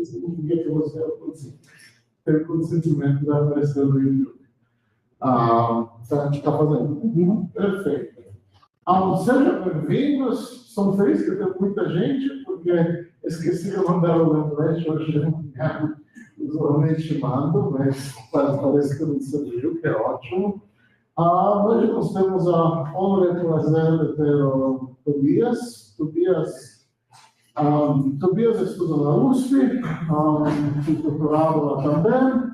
significa que você é tem o sentimento de aparecer no YouTube. Então, a gente está fazendo. Perfeito. Sejam bem-vindos. São feliz que tem muita gente, porque esqueci de mandar o lembrete hoje de manhã. Usualmente mando, mas parece que não serviu, que é ótimo. Hoje nós temos a honra de trazer o Tobias. Tobias estuda na USP, fez doutorado lá também.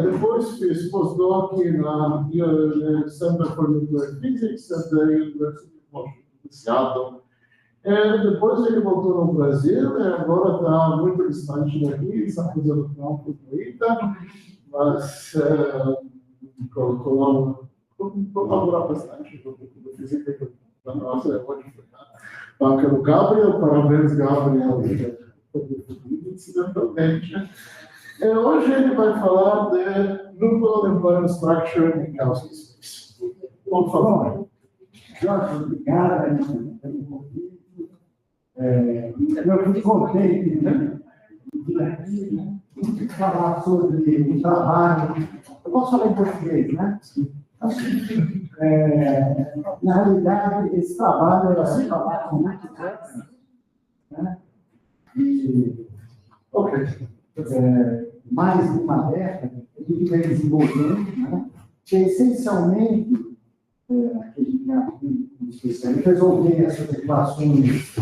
Depois fiz postdoc na Center for Nuclear Physics at the University of Seattle. Depois ele voltou no Brasil e agora está muito distante daqui, está fazendo campo no ITA, mas colaborar bastante com a física da nossa banca do Gabriel. Parabéns, Gabriel, por ter incidentalmente. Hoje ele vai falar de Nuclear Environment Structure em Gaussian Space. Por favor. Jorge, obrigado pelo convite. Eu fico contente de falar sobre o trabalho. Eu posso falar em português, né? Na realidade, esse trabalho é um trabalho muito grande, né? Mais de uma década, a gente vem desenvolvendo, né? Que é essencialmente resolver essas equações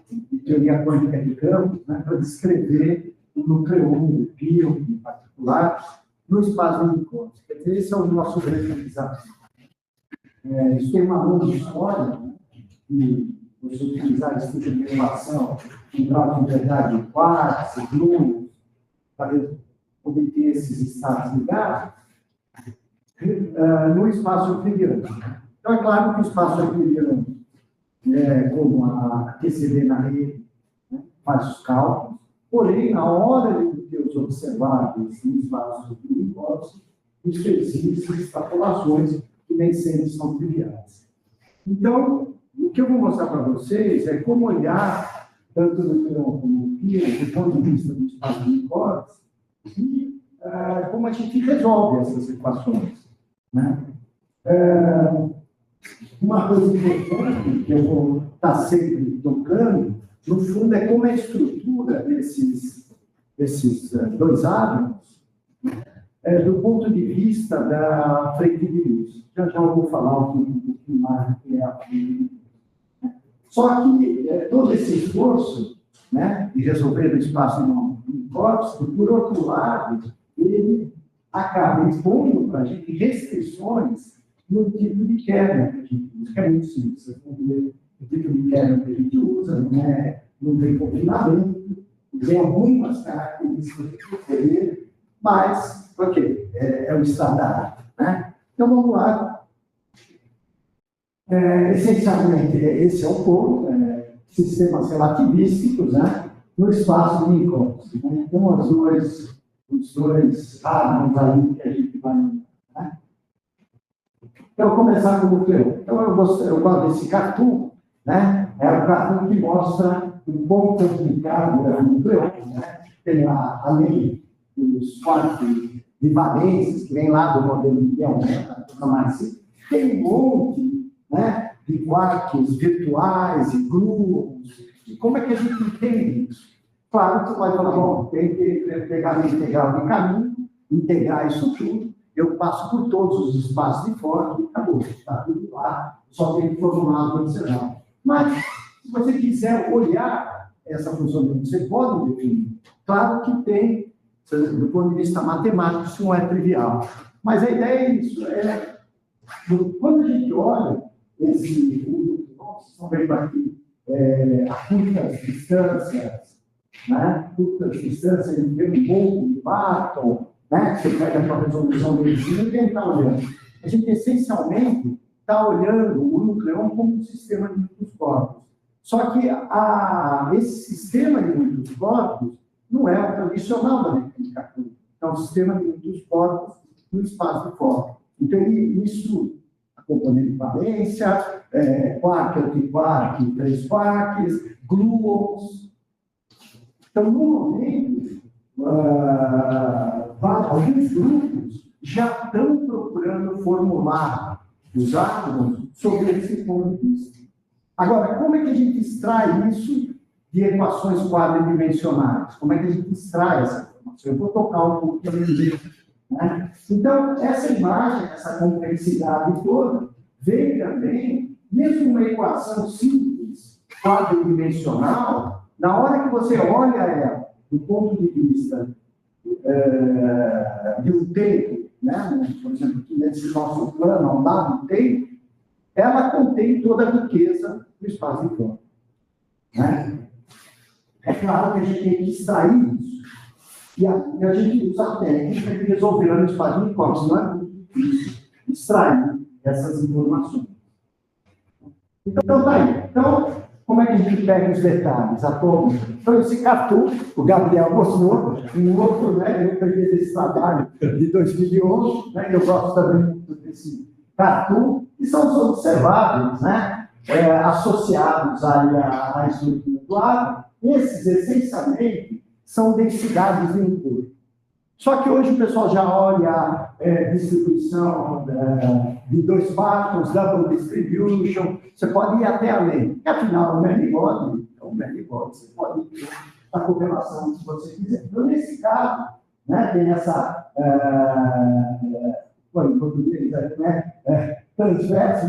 de teoria quântica de campos, né, para descrever o nucleon, o pion em particular, no espaço unicórnio. Quer dizer, esse é o nosso grande desafio. Isso tem uma longa história, né, e você utilizar esse tipo de relação em grau de verdade de quarks, gluons, para obter esses estados ligados, no espaço euclidiano. Então, é claro que o espaço euclidiano, como a TCD na rede, né, faz os cálculos, porém, na hora de ter os observáveis no espaço euclidiano, isso exige extrapolações que nem sempre são triviais. Então, o que eu vou mostrar para vocês é como olhar tanto o nucleon como o pion do ponto de vista do espaço unicórnio e como a gente resolve essas equações, né? Uma coisa importante que eu vou estar sempre tocando, no fundo, é como é a estrutura desses dois átomos do ponto de vista da frente de luz. Já eu vou falar um pouquinho mais do que é a frente. Só que todo esse esforço, né, de resolver o espaço unicórnio, por outro lado, ele acaba expondo para a gente restrições no tipo de quebra que a gente usa, que é muito simples. Vocês vão ver o tipo de quebra que a gente usa, não tem confinamento, tem algumas características dele, mas, ok, é o estandarte, né? Então, vamos lá. Essencialmente, esse é o ponto, sistemas relativísticos, né, no espaço de Minkowski. Então, os dois átomos ali que a gente vai... Né? Então, vou começar com o nucleon. Então, eu gosto desse cartoon, né? É o cartoon que mostra um pouco complicado o nucleon, né? Tem além dos quartos de valências, que vem lá do modelo de Guion, tem um monte, né, de quartos virtuais e gluons. E como é que a gente entende isso? Claro que você vai falar, bom, tem que pegar a integral de caminho, integrar isso tudo, eu passo por todos os espaços de fora e acabou, está tudo lá, só tem que formular o observar. Mas, se você quiser olhar essa função, você pode definir. Claro que tem, do ponto de vista matemático, isso não é trivial. Mas a ideia é isso. Quando a gente olha vocês estão vendo aqui, a curtas distâncias, né? Curtas distâncias, ele tem um pouco de Barton, né? Você pega a resolução dele, ninguém está olhando. A gente, essencialmente, está olhando o nucleon como um sistema de muitos corpos. Só que esse sistema de muitos corpos não é o tradicional da mecânica quântica. É um sistema de muitos corpos no espaço de fora. Então, ele mistura a componente de valência, quark, antiquark, três quarks, gluons. Então, no momento, alguns grupos já estão procurando formular os átomos sobre esse ponto de vista. Agora, como é que a gente extrai isso de equações quadridimensionais? Como é que a gente extrai essa informação? Eu vou tocar um pouquinho nisso, né? Então, essa imagem, essa complexidade toda, vem também, mesmo uma equação simples, quadridimensional, na hora que você olha ela, do ponto de vista de um tempo, né? Por exemplo, nesse nosso plano, ao lado do tempo, ela contém toda a riqueza do espaço de campo, né? É claro que a gente tem que extrair isso. E a gente usa a técnica de resolver no espaço de campo, não é muito difícil extrair essas informações. Então, tá aí. Então, como é que a gente pega os detalhes? Então, esse cartoon, o Gabriel mostrou, um outro, né? Eu peguei desse trabalho de 2011, né? Eu gosto também muito desse cartoon, que são os observáveis, né? Associados à estrutura do ar. Esses, essencialmente, são densidades de input. Só que hoje o pessoal já olha a distribuição de 2 partos, double distribution, você pode ir até além. Porque, afinal, o Manny-Bode é um Manny-Bode, você pode ir a correlação se você quiser. Então, nesse caso, né, tem essa, em português, né, transverso,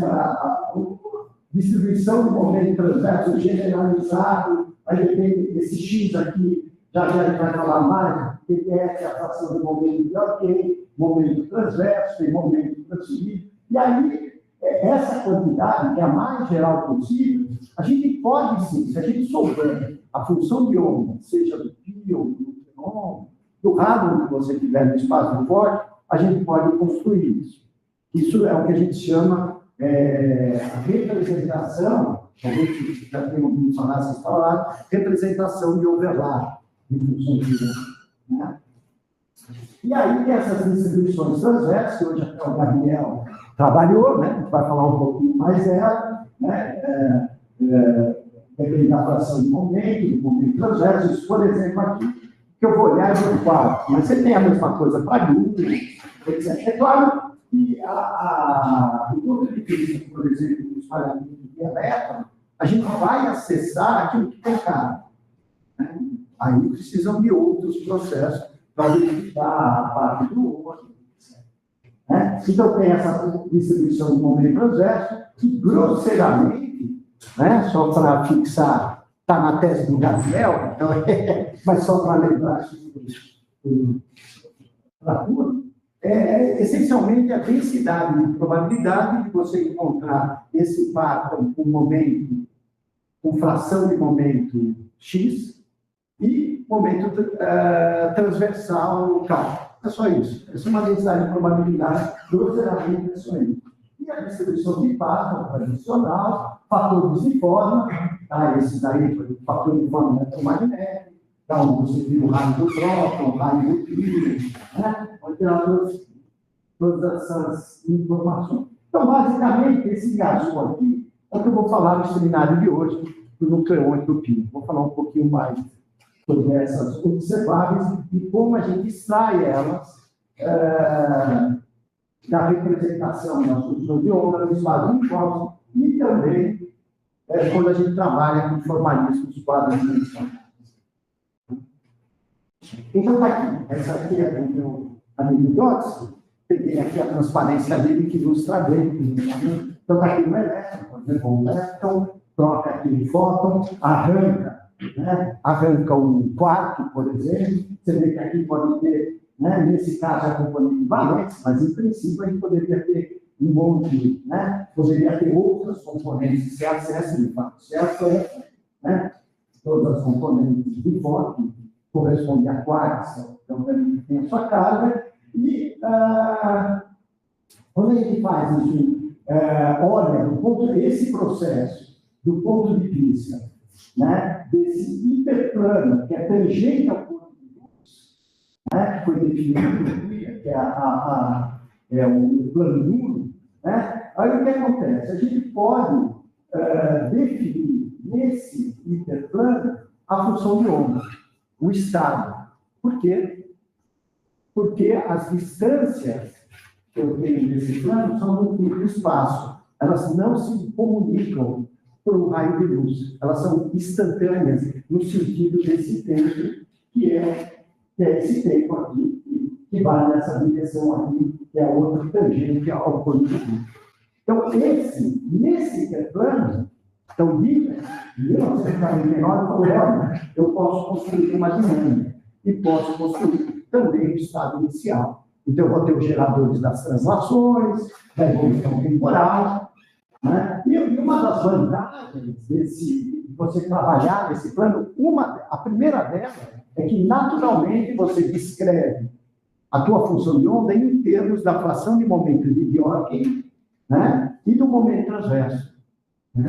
distribuição do momento transverso generalizado, aí tem esse X aqui, já ele vai falar mais, que é a fração do momento de ok, momento transverso, tem momento transferido. E aí, essa quantidade, que é a mais geral possível, a gente pode sim, se a gente souber a função de onda, seja do π ou do φ, do rádio que você tiver no espaço de corte, a gente pode construir isso. Isso é o que a gente chama a representação, a gente já tem ouvido falar essas palavras, representação de overlap de funções de onda, né? E aí tem essas distribuições transversas, que hoje até o Gabriel trabalhou, né? A gente vai falar um pouquinho mais dela, né? Depende da fração de momento, do momento transverso. Isso, por exemplo, aqui, que eu vou olhar no quadro, mas você tem a mesma coisa para grupo, etc. É claro que do ponto de vista, por exemplo, do espalhamento de elétron, a gente vai acessar aquilo que tem cá, né? Aí precisam de outros processos para verificar a parte do outro. Né? Então, tem essa distribuição de momento transverso, que grosseiramente, né, só para fixar, está na tese do Gabriel, então, mas só para lembrar essencialmente a densidade de probabilidade de você encontrar esse par com momento, com fração de momento X, e momento transversal K. É só isso. Essa é uma densidade de probabilidade grosseiramente isso. E a distribuição de par tradicional, fatores de forma, tá? Esse daí foi o fator de forma eletromagnética, então você viu o raio do próton, o raio do trio, né? Pode tirar todas essas informações. Então, basicamente, esse gasto aqui é o que eu vou falar no seminário de hoje, do nucleômetro do PIN. Vou falar um pouquinho mais sobre essas observáveis e como a gente extrai elas da representação das funções de onda, do espaço uniforme e também quando a gente trabalha com formalismos quadridimensionais. Então, está aqui. Essa aqui é o meu amigo Dodson. Peguei aqui a transparência dele que ilustra bem. Então, está aqui o elétron, por exemplo, o elétron, troca aqui o fóton, arranca, né? Arranca um quarto, por exemplo. Você vê que aqui pode ter, né? Nesse caso, a componente valente, mas em princípio a gente poderia ter um monte, né? Poderia ter outras componentes se acessa de fato, se acessa, né? Todas as componentes de fóton correspondem a quarks, então tem a sua carga, e quando a gente faz isso, olha esse processo do ponto de vista, né, desse hiperplano, que é tangente ao ponto de luz, né, que foi definido, que é o plano nulo, né, aí o que acontece? A gente pode definir nesse hiperplano a função de onda. o Estado. Por quê? Porque as distâncias que eu tenho nesse plano são no tempo e espaço. Elas não se comunicam por um raio de luz. Elas são instantâneas no sentido desse tempo, que é esse tempo aqui, que vai nessa direção aqui, que é a outra tangente ao ponto de luz. Então, nesse plano, então, em 1949, eu posso construir uma dinâmica e posso construir também o estado inicial. Então, eu vou ter os geradores das translações, da evolução temporal, né? E uma das vantagens de você trabalhar nesse plano, a primeira delas é que, naturalmente, você descreve a tua função de onda em termos da fração de momento de Bjorken, né? E do momento transverso. Né?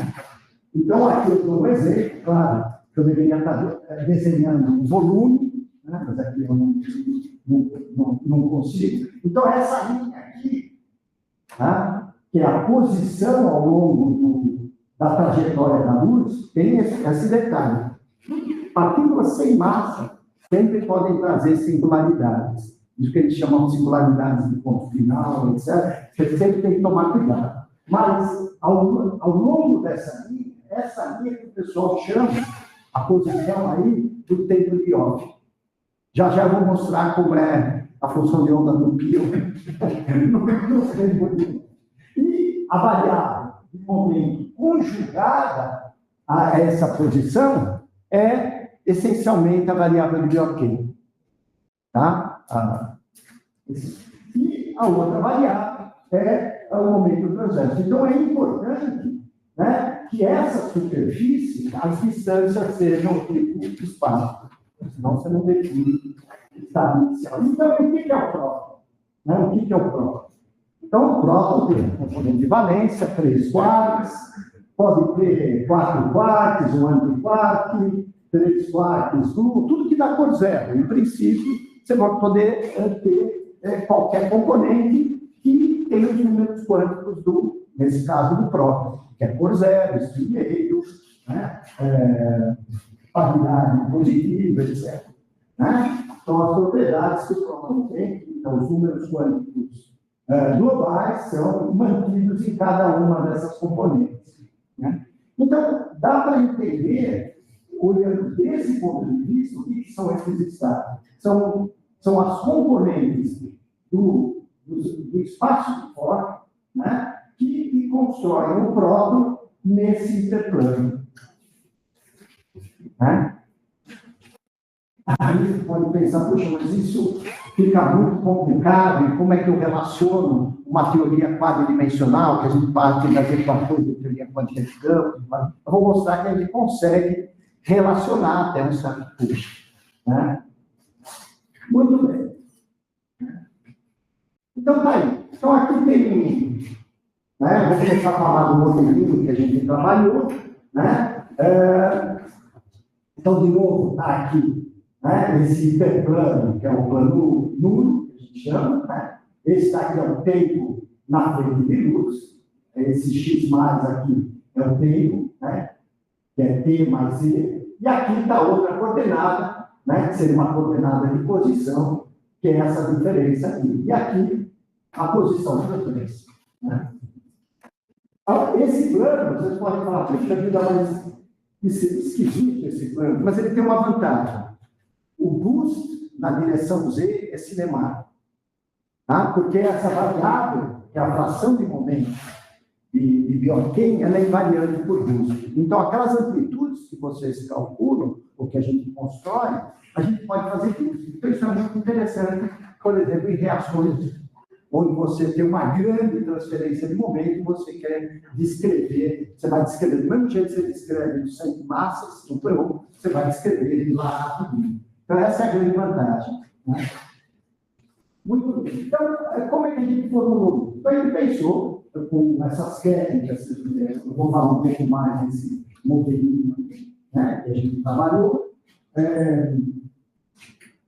Então, aqui eu dou um exemplo, claro, que eu deveria estar desenhando o volume, né? Mas aqui eu não consigo. Então, essa linha aqui, tá? Que é a posição ao longo da trajetória da luz, tem esse detalhe. Partículas sem massa sempre podem trazer singularidades. Isso que eles chamam de singularidades de ponto final, etc. Você sempre tem que tomar cuidado. Mas, ao longo dessa linha, essa linha que o pessoal chama a posição aí do tempo de Bjorken. Já eu vou mostrar como é a função de onda do Pio. E a variável de momento conjugada a essa posição é essencialmente a variável de Bjorken. Tá? E a outra variável é o momento transverso. Então, é importante, né, que essa superfície, as distâncias sejam tipo espaço. Senão você não define o estado inicial. Então, o que é o próton? Né? O que é o próton? Então, o próton tem um componente de valência, 3 quarks, pode ter 4 quarks, um antiquark, 3 quarks, tudo que dá cor zero. Em princípio, você vai poder ter qualquer componente que tenha os números quânticos, nesse caso, do próton, que é cor zero, espinheiro, né? Paridade positiva, etc. Né? São as propriedades que o próton tem. Então, os números quânticos globais são mantidos em cada uma dessas componentes. Né? Então, dá para entender, olhando desse ponto de vista, o que são esses estados? São as componentes do espaço de fora, né? que constroem o próton nesse interplano. Né? Aí você pode pensar, poxa, mas isso fica muito complicado, e como é que eu relaciono uma teoria quadridimensional, que a gente parte das equações da teoria quântica de campos? Eu vou mostrar que a gente consegue relacionar até um certo ponto. Né? Muito bem. Então, tá aí. Então, aqui tem... Né? Vou começar a falar do modelinho que a gente trabalhou. Né? Então, de novo, está aqui, né, esse hiperplano, que é o plano nulo, que a gente chama. Né? Esse aqui é o tempo na frente de luz. Esse x mais aqui é o tempo, né, que é t mais e. E aqui está outra coordenada, né, que seria uma coordenada de posição, que é essa diferença aqui. E aqui, a posição de referência. Né? Esse plano, vocês podem falar, puxa vida, mas esquisito esse plano, mas ele tem uma vantagem. O boost na direção Z é cinemático. Tá? Porque essa variável, que é a fração de momento de Bjorken, ela é invariante por boost. Então, aquelas amplitudes que vocês calculam, ou que a gente constrói, a gente pode fazer boost. Então, isso é muito interessante, por exemplo, em reações onde você tem uma grande transferência de momento e você quer descrever, você vai descrever do mesmo jeito que você descreve no centro de massas, no PO, você vai descrever de lá rapidinho. Então, essa é a grande vantagem. Né? Muito bem. Então, como é que a gente formulou? Então, ele pensou com essas técnicas, eu vou falar um pouco mais desse modelinho, né, que a gente trabalhou.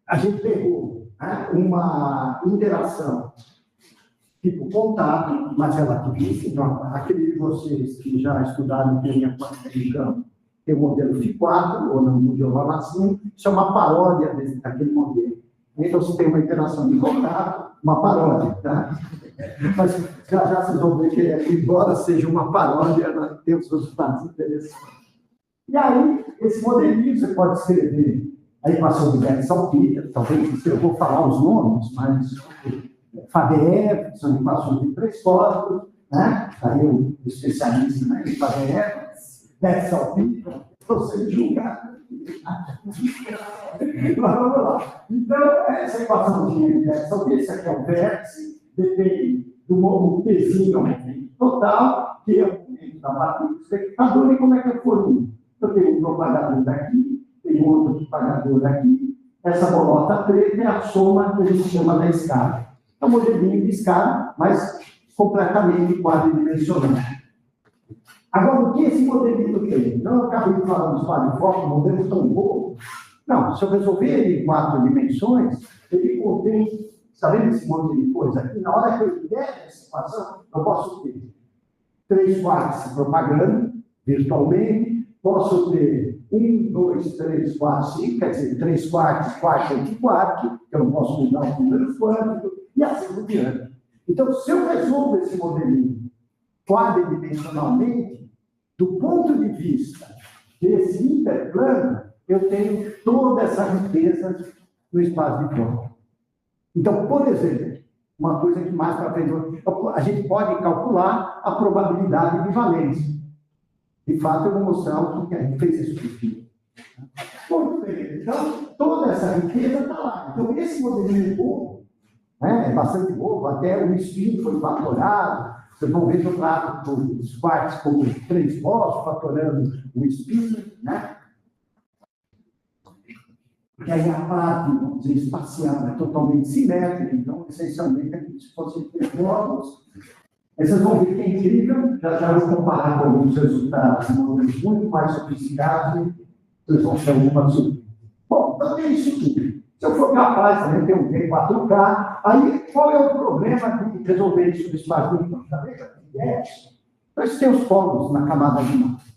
A gente pegou, né, uma interação tipo contato, mas relativista. Então, aqueles de vocês que já estudaram teoria quântica de campo tem o modelo F4, ou não, o modelo Lamacino, isso é uma paródia daquele modelo. Então, você tem uma interação de contato, uma paródia, tá? Mas já vocês vão ver que, embora seja uma paródia, ela tem os resultados interessantes. E aí, esse modelinho, você pode escrever a equação de Bethe-Salpeter, talvez eu vou falar os nomes, mas FADEF, são equações de três tópicos, né? Aí o especialista em FADEF, Bethe-Salpeter, você julgar. Mas vamos lá. Então, essa equação de Bethe-Salpeter, esse aqui é o vértice, depende do momento pezinho total, que é o momento da matriz do espectador, e como é que eu formulo? Eu tenho um propagador daqui, tem outro propagador aqui, essa bolota preta é a soma que a gente chama da escala. É um modelinho de escala, mas completamente quadridimensional. Agora, o que esse modelinho tem? Então, eu acabei de falar dos quadriformes, um modelo tão bom. Não, se eu resolver ele em 4 dimensões, ele contém, sabendo esse monte de coisa aqui, na hora que eu der essa equação, eu posso ter 3 quartos se propagando virtualmente, posso ter 1, 2, 3, 4, 5, quer dizer, 3 quartos, quarto antiquarto, que eu não posso mudar o número quântico, e assim por diante. Então, se eu resolvo esse modelinho quadridimensionalmente, do ponto de vista desse hiperplano, eu tenho toda essa riqueza no espaço de Fock. Então, por exemplo, uma coisa que mais para frente, a gente pode calcular a probabilidade de valência. De fato, eu vou mostrar o que a gente fez isso aqui. Então, toda essa riqueza está lá. Então, esse modelinho bobo, né, é bastante bobo, até o espinho foi fatorado. Vocês vão ver que eu trato os quartos como 3 polos, fatorando o espinho, né? Porque aí a parte, vamos dizer, espacial é totalmente simétrica, então, essencialmente, é como se fossem 3 polos. Aí vocês vão ver que é incrível, já vou comparar com alguns resultados, modelos muito mais sofisticados, vocês vão ter algumas surpresas. Bom, então é isso tudo. Se eu for capaz também ter um V4K, aí qual é o problema de resolver isso no espaço de campo? Nós temos os polos na camada de massa.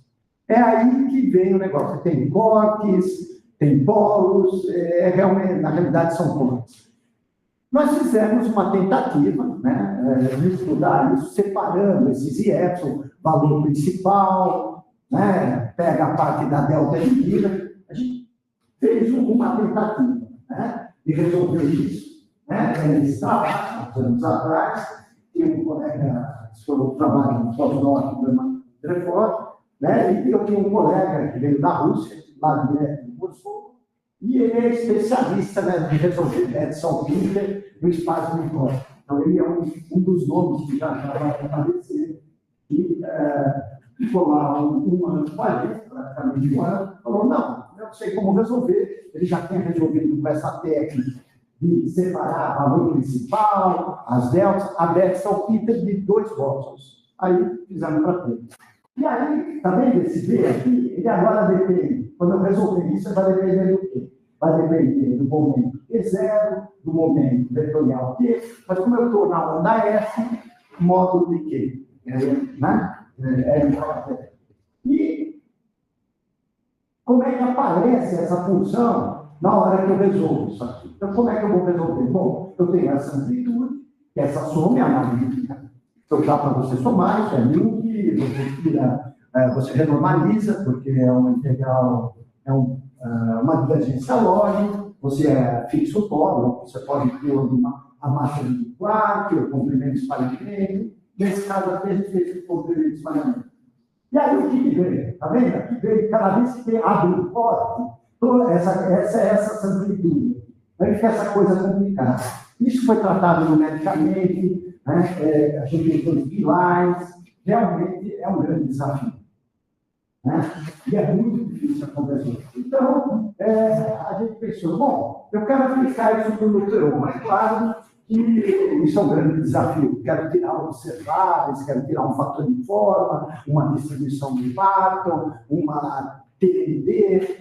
É aí que vem o negócio. Tem cortes, tem polos, realmente, na realidade são cortes. Nós fizemos uma tentativa, né, de estudar isso, separando esses IF, valor principal, né, pega a parte da delta de vida. A gente fez uma tentativa, né, de resolver isso. Né? Ele estava há anos atrás, tinha um colega que trabalha no pós-doc do André Forte, né, e eu tinha um colega que veio da Rússia, lá direto de Moscou, e ele é especialista, né, de resolver Bethe-Salpeter no espaço de Fock. Então, ele é um dos nomes que já vai aparecer. E ficou lá um ano com a gente, praticamente um ano, falou, não, eu não sei como resolver. Ele já tinha resolvido com essa técnica de separar o valor principal, as deltas, a Bethe-Salpeter de 2 votos. Aí, fizemos para frente. E aí, está vendo esse V aqui? Ele agora depende. Quando eu resolver isso, vai depender do quê? Vai depender do momento T0, do momento vetorial T, mas como eu estou na onda S, módulo de Q. Né? E como é que aparece essa função na hora que eu resolvo isso aqui? Então, como é que eu vou resolver? Bom, eu tenho essa amplitude, que essa soma é a magnífica. Então, dá para você somar, isso é mil, você tira, você renormaliza, porque é uma integral, uma divergência lógica, você fixa o polo, você pode pôr a massa de quarto, o comprimento de espalhamento. Nesse caso aqui, a gente fez o comprimento de espalhamento. E aí, o que vem? Está vendo? Aqui vem, cada vez que abre o corte, essa amplitude. Aí fica essa coisa complicada. Isso foi tratado numericamente, né? A gente tem os pilares, realmente é um grande desafio. Né? E é muito difícil acontecer. Então, a gente pensou, bom, eu quero aplicar isso no Nucleon, mas claro que isso é um grande desafio. Quero tirar observáveis, quero tirar um fator de forma, uma distribuição de Barton, uma TND.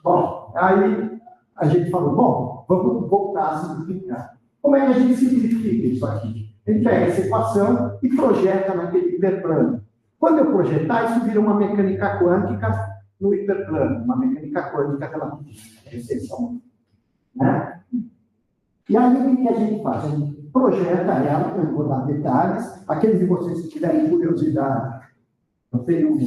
Bom, aí a gente falou, bom, vamos voltar a simplificar. Como é que a gente simplifica isso aqui? A gente pega essa equação e projeta naquele hiperplano. Quando eu projetar, isso vira uma mecânica quântica no hiperplano, uma mecânica quântica relativista, essencialmente. Né? E aí, o que a gente faz? A gente projeta ela, eu não vou dar detalhes, aqueles de vocês que tiverem curiosidade, eu tenho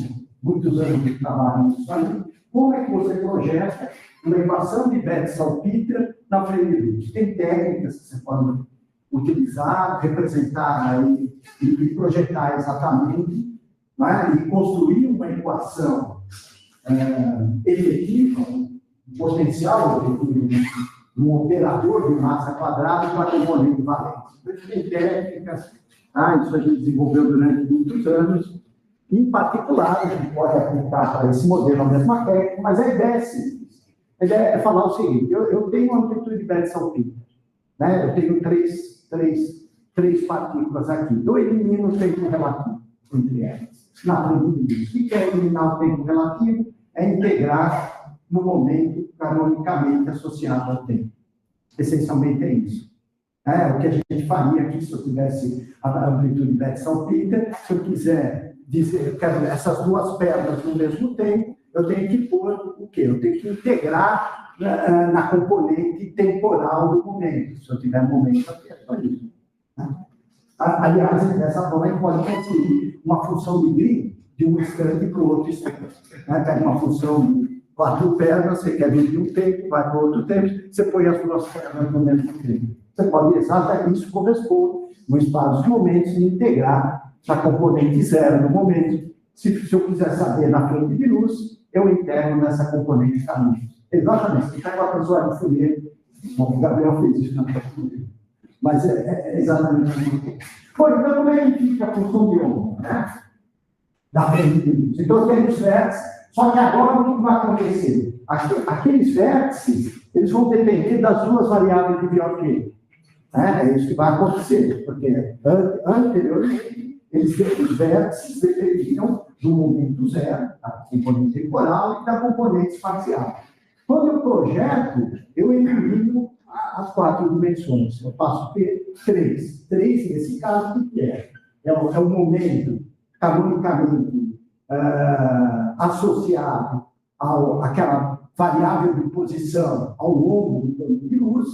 muitos anos de trabalho nisso aí, como é que você projeta uma equação de Bethe-Salpeter na frente de luz? Tem técnicas que você pode utilizar, representar aí, e projetar exatamente, né? E construir uma equação efetiva, um potencial efetivo, um operador de massa quadrada para componente valente. Tem técnicas, isso a gente desenvolveu durante muitos anos. Em particular, a gente pode aplicar para esse modelo a mesma técnica, mas a ideia é simples. A ideia é falar o seguinte: eu tenho uma amplitude de Bethe-Salpeter, né? Eu tenho três partículas aqui. Eu elimino o tempo relativo entre elas. Na frente disso. O que é eliminar o tempo relativo? É integrar no momento canonicamente associado ao tempo. Essencialmente é isso. O que a gente faria aqui se eu tivesse a amplitude de Bethe-Salpeter, se eu quiser dizer, eu quero essas duas pernas no mesmo tempo, eu tenho que pôr o quê? Eu tenho que integrar na componente temporal do momento. Se eu tiver momento, aqui é só isso. Aliás, dessa forma, a gente pode construir uma função de Green de um instante para o outro instante. Pega uma função de 4 pernas, você quer vir de um tempo, vai para outro tempo, você põe as duas pernas no mesmo tempo. Você pode exatamente isso corresponde no espaço de momentos e integrar na componente zero no momento. Se eu quiser saber na frente de luz, eu integro nessa componente caminho. Exatamente. Se pega uma pessoa de Fourier, o Gabriel fez isso na prática. Mas é exatamente isso. Bom, então como é que fica a função de onda, né? Da frente de luz. Então eu tenho os vértices, só que agora o que vai acontecer? Aqueles vértices, eles vão depender das duas variáveis de Biot. É isso que vai acontecer, porque anteriormente os vértices dependiam do momento zero, da componente temporal e da componente espacial. Quando eu projeto, eu elimino as 4 dimensões. Eu passo a ter 3. 3, nesse caso, o que é? É o momento canonicamente associado àquela variável de posição ao longo do campo de luz,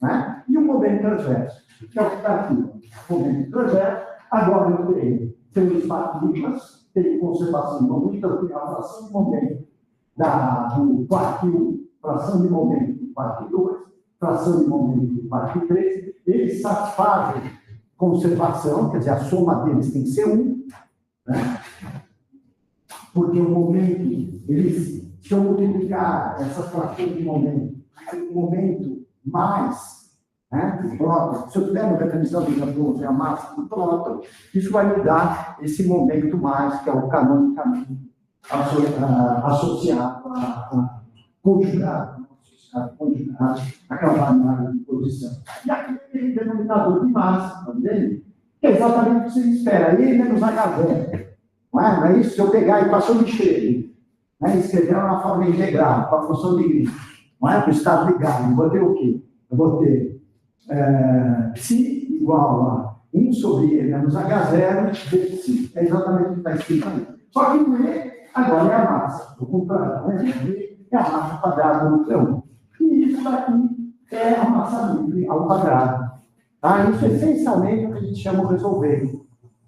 né? E o momento transverso, que é o que está aqui. O momento transverso, agora eu tenho 3 partículas, tenho conservação de momento, então eu tenho a fração de momento do quarto 1, fração de momento do quarto 2, fração de momento do quarto 3, eles satisfazem conservação, quer dizer, a soma deles tem que ser 1, né? Porque o momento, se eu multiplicar essas frações de momento, o momento mais, né, o próton, se eu tiver uma definição de Gauss, a massa do próton, isso vai me dar esse momento mais, que é o canonicamente associado a conjugado, aquela variável de posição. E aqui tem o denominador de massa, tá vendo? Que é exatamente o que você espera, E menos H0. Não é isso? Se eu pegar a equação de Schrödinger, né, e escrever uma forma integral, com a função de Green, não é? Para o estado ligado, eu vou ter o quê? Eu vou ter ψ igual a 1 sobre E menos H0 vezes ψ. É exatamente o que está escrito aí. Só que o E agora é a massa. O contrário, né? E é a massa quadrada do núcleo 1. E isso daqui é a massa livre ao quadrado. Tá? Isso é essencialmente o que a gente chama de resolver.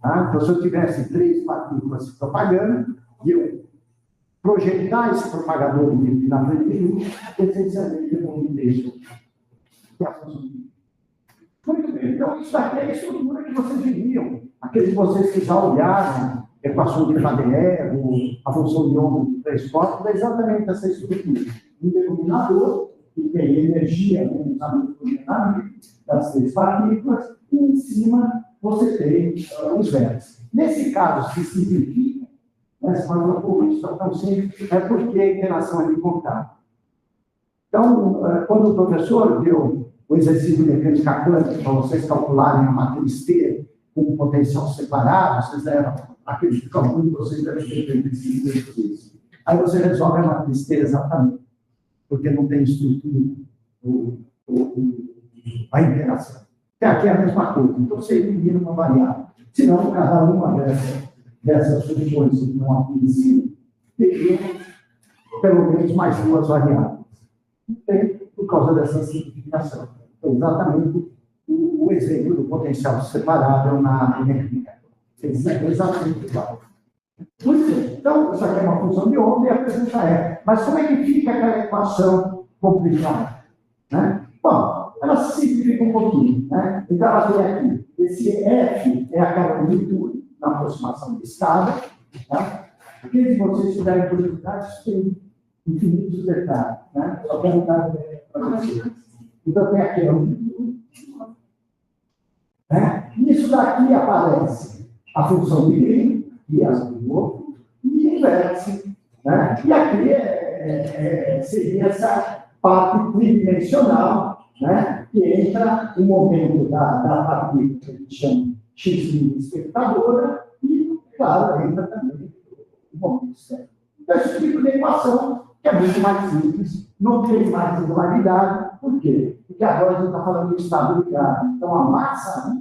Tá? Então, se eu tivesse 3 partículas se propagando, e eu projetar esse propagador livre na frente de luz, essencialmente eu não deixo que a função. Muito bem, então isso daqui é a estrutura que vocês viram. Aqueles de vocês que já olharam equação de Fadeer, a função de onda de 3 corpos, é exatamente essa estrutura. Um denominador, que tem energia, das 3 partículas, e em cima você tem os vértices. Nesse caso, se simplifica, mas quando eu isso tão simples, é porque a interação é de contato. Então, quando o professor deu o exercício de mecânica quântica para vocês calcularem a matriz T com um potencial separado, vocês deram aquele cálculo que vocês devem ter feito esse exercício. Aí você resolve a matriz T exatamente, porque não tem estrutura a interação. Até aqui é a mesma coisa, então você elimina uma variável. Senão, cada uma dessas funções que estão aqui em cima, teria pelo menos mais duas variáveis. Tem, por causa dessa simplificação. Então, exatamente o exemplo do potencial separável na mecânica. Exatamente igual. Muito bem. Então, isso aqui é uma função de onda e a pergunta é, mas como é que fica aquela equação complicada? Né? Bom, ela se simplifica um pouquinho. Né? Então, ela tem aqui, esse F é aquela amplitude na aproximação de escada. Tá? Aqueles de vocês tiverem curiosidade, isso tem infinitos detalhes. Né? Só quero dar para vocês. Então, tem aqui a amplitude. Né? Isso daqui aparece a função de Green, que é a do outro, e inverte. Né? E aqui seria essa parte tridimensional, né? Que entra o momento da partícula que a gente chama x' espectadora, e, claro, entra também o momento externo. Então, esse tipo de equação que é muito mais simples, não tem mais regularidade. Por quê? Porque agora a gente está falando de estado ligado. Então, a massa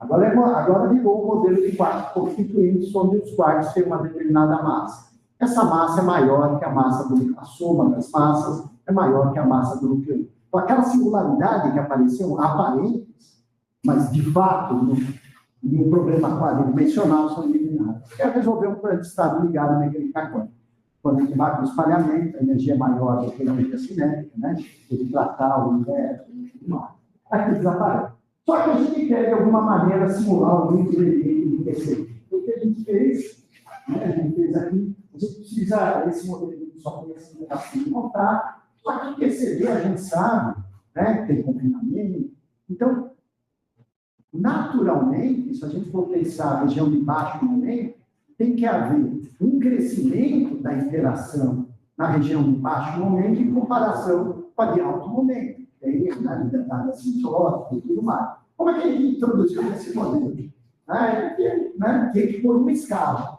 agora virou um modelo de quartos constituintes, onde os quartos têm uma determinada massa. Essa massa é maior que a massa a soma das massas é maior que a massa do núcleo. Então, aquela singularidade que apareceu, aparentes, mas de fato, no problema quadridimensional, são eliminadas. Quer resolver um problema de estado ligado na mecânica quântica. Quando a gente vai para o espalhamento, a energia é maior do que a energia cinética, né? Ele tratar o inverso e tudo mais. Aqui desaparece. Só que a gente quer, de alguma maneira, simular um equilíbrio de PCB. O que a gente fez, né? A gente fez aqui, a gente precisa, esse modelo só conhece assim, montar. Só que o PCB a gente sabe, né? Tem confinamento. Então, naturalmente, se a gente for pensar a região de baixo momento, tem que haver um crescimento da interação na região de baixo momento em comparação com a de alto momento. Tem na liberdade assensórica e tudo mais. Como é que a gente introduziu esse modelo? Tem que pôr uma escala.